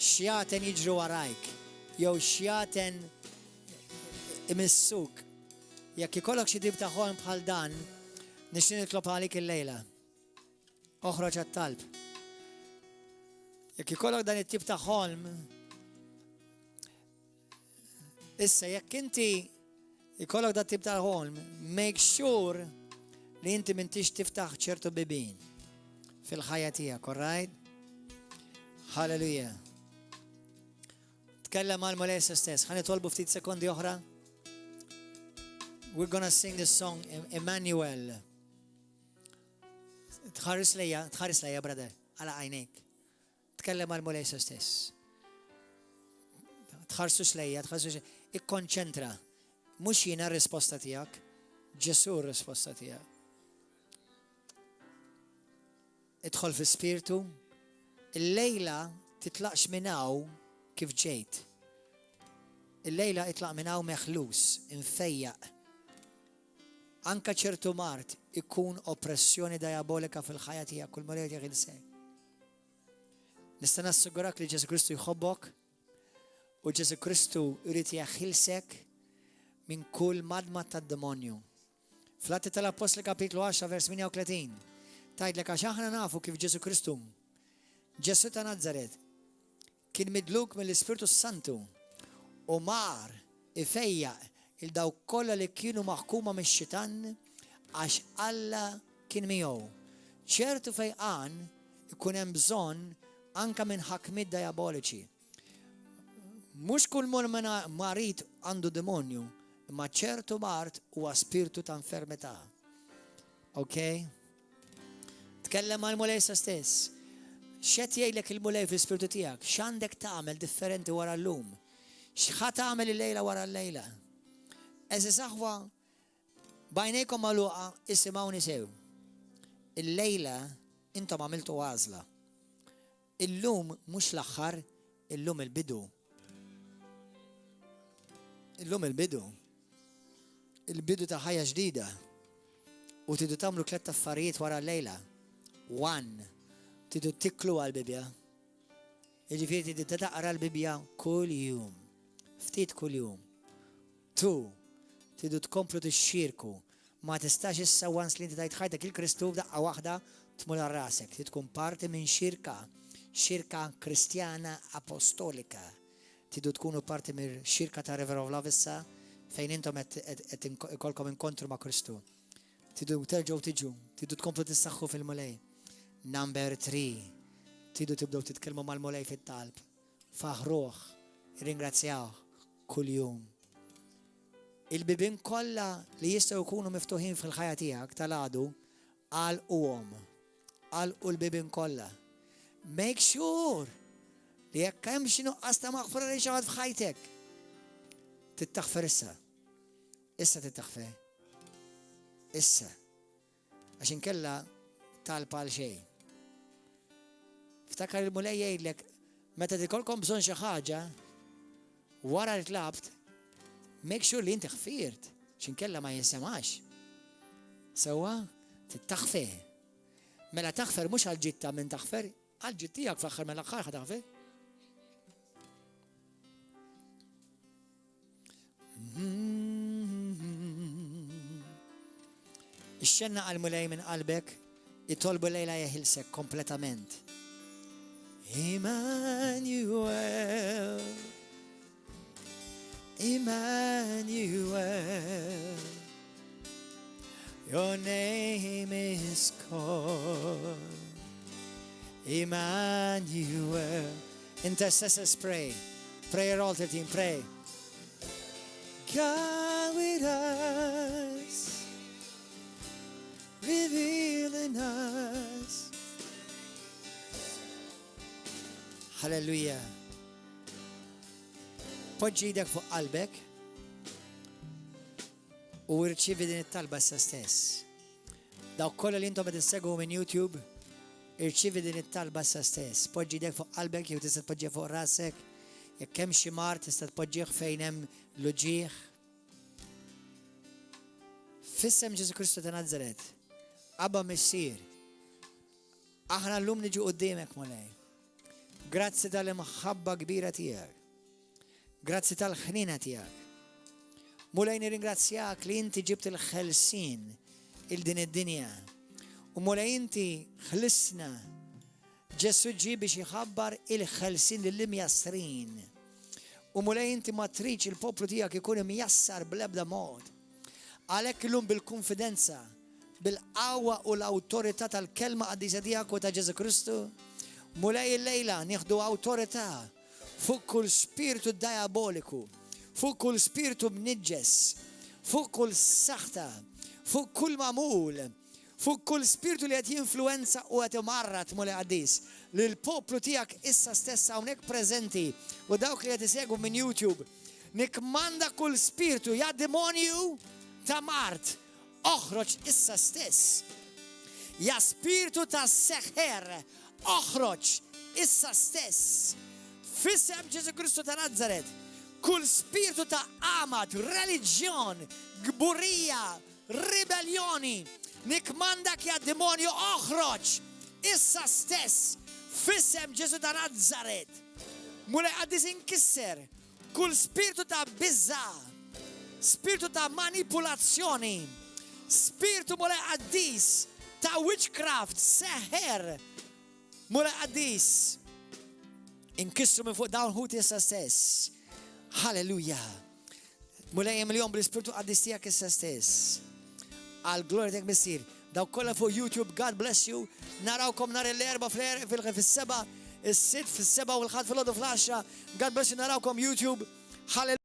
xjaten jiġru warajk, jew xjaten imissuk. Jekk ikollok xi tip ta' ħolm bħal dan, nixtieq nitlob għalik il-lejla. Oħroġ għat-talb. Jekk ikollok dan it-tip ta' ħolm, issa jekk inti ikollok dan it-tip ta' ħolm, make sure li inti m'intix tiftaħ ċertu bibien fil-ħajja tiegħek, alright? Hallelujah. Tkellem għal mulej stess. Ħanitolbu ftit sekondi oħra. We're gonna sing this song, Emmanuel. Tħares lejja, brother, għala għajnejk. Tkellem għal mulej stess. Tħarsux lejja, ikkonċentra. Mhux jiena r-risposta tiegħek, Ġesu r-risposta tiegħek. Idħol fi spiritu, il-lejla titlaqx minnaw kif ġejt. Il-lejla itlaq minnaw meħlus, infejjaq. Anka ċertu mart ikun oppressjoni diabolika fil-ħajja tiegħek kull mara jgħid se. Nista' nassigurak li Ġesu Kristu jħobbok u Ġesu Kristu jrid jaħilsek minn kull madma tad-demonju. Fl-Atti tal-Apostli kapitlu 10 vers 38. Tajdlek għax aħna nafu kif Ġesu Kristu, Ġesu ta' Nazaret, kien midluk mill-Ispiritu Santu u mar ifejjaq il-daw kollha li kienu maħkuma mix-xitan għax Alla kien miegħu. ċertu fejqan ikun hemm bżonn anke minn ħakmiet diaboliċi. Mhux kull marit għandu demonju, imma ċertu mart huwa spiritu ta' infermità. Okay? Tkellem għal mulej sa stess. X'qed jgħidlek il-mulej fl-ispirtu tiegħek? X'għandek tagħmel differenti wara llum? X'ħa tagħmel il-lejla wara l-lejla? Eżis aħwa bajnejkom magħluqa isimgħuni sew. Il-lejla intom għamiltu għażla. Illum mhux l-aħħar, illum il-bidu. Illum il-bidu. Il-bidu ta' ħajja ġdida. U tidu tagħmlu 3 affarijiet wara l-lejla. 1. Tidu tiklu għal-Bibja. Jiġifieri tidu taqra l-Bibja kull jum. Ftit kull jum. 2. Tidu tkomplu tixxierku. Ma tistax issa once li inti tajt ħajtek il-Kristu f'daqqa waħda tmur rasek. Ti tkun parti minn xirka kristjana apostolika. Tidu tkunu parti minn xirka ta' River of Love issa fejn intom qed ikolkom inkontru ma' Kristu. Tidu terġgħu tiġu, tidu tkomplu tissaħħu fil-mulej. Number 3, tidu tibdew titkellmu mal-mulej fit-talb. Faħruh, ringrazzjaw kull jum. Il-bibien kollha li jistgħu jkunu miftuħin fil-ħajja tiegħek tal-għadu għalqu l-bibien kollha. Make sure li jekk hemm xi nuqqas ta' maħfra li xi ħadd f'ħajtek. Tittaħfer issa. Issa tittaħfer. Issa. Għax inkella talba għal xejn. Ftakar il-mulej jgħidlek meta tikolkom bżonn xi ħaġa wara li tlabt, make sure li inti ħfirt x'inkella ma jinsemax. Sewwa tittaħfer. Mela taħfer mhux għall-ġitta minn taħfer, għall-ġitt tiegħek fl-aħħar mill-aħħar ħa taħfer. Ix-xenna għal-mulej minn qalbek jitolbu lejla jeħilsek kompletament. Emmanuel, Emmanuel, your name is called. Emmanuel. Intercessors pray. Prayer altar team, pray. God with us, revealing us. Hallelujah. Poġġi idek fuq qalbek u irċievi din it-talba issa stess. Dawk kollha li intom qed issegwu minn YouTube, irċievi din it-talba issa stess. Poġġi idek fuq qalbek jew tista' tpoġġiha fuq rasek, jekk hemm xi mar tista' tpoġġih fejn hemm l-uġieħ. F'isem Ġesu Kristu ta' Nażaret, Abba Missier, aħna llum niġu quddiemek mulej. Grazzi tal-imħabba kbira tiegħek. Grazzi tal-ħnina tiegħek. Mulej nirringrazzjak li inti ġibt il-ħelsin il-din id-dinja. U mulej inti ħlisna Ġesu ġi biex jħabbar il-ħelsin lill-imjassrin. U mulej inti ma tridx il-poplu tiegħek ikun imjassar bl-ebda mod. Għalhekk illum bil-konfidenza, bil-qawwa u l-awtorità tal-kelma qaddisa tiegħek u ta' Ġesu Kristu, mulej il-lejla nieħdu awtorità fuq kull spiritu diaboliku, fuq kull spiritu mniġġes, fuq kull saħta, fuq kull mamul, fuq kull spiritu li qed jinfluenza u qed imarrat mulej qaddis li l-poplu tiegħek issa stess hawnhekk preżenti u dawk li qed isegwu minn YouTube. Nikmanda kull spiritu ja demonju ta' mart, oħroġ issa stess. Ja spiritu ta' seħħer, oħroġ issa stess. F'isem Ġesu Kristu ta' Nażaret, kull spiritu ta' amat, reliġjon, gburija, ribellioni, nikmandak ja demonju oħroġ issa stess. F'isem Ġesu ta' Nażaret, mulej qaddis inkisser kull spiritu ta' bizza, spiritu ta' manipulazzjoni, spiritu mulej qaddis ta' witchcraft, seħer, mulej qaddis inkissru minn fuq dawn ħut issa stess. Halleluja. Mulej jemiljon bil-spiritu qaddis tiegħek issa stess. Għal gloria tiegħek Missier. Daw kollha fuq YouTube, God bless you. Narawkom nhar l-erba' fis-seba', is-sitt fis-seba' u l-ħadd fil-għodu fl-10. God bless you, narawkom YouTube. Halleluja.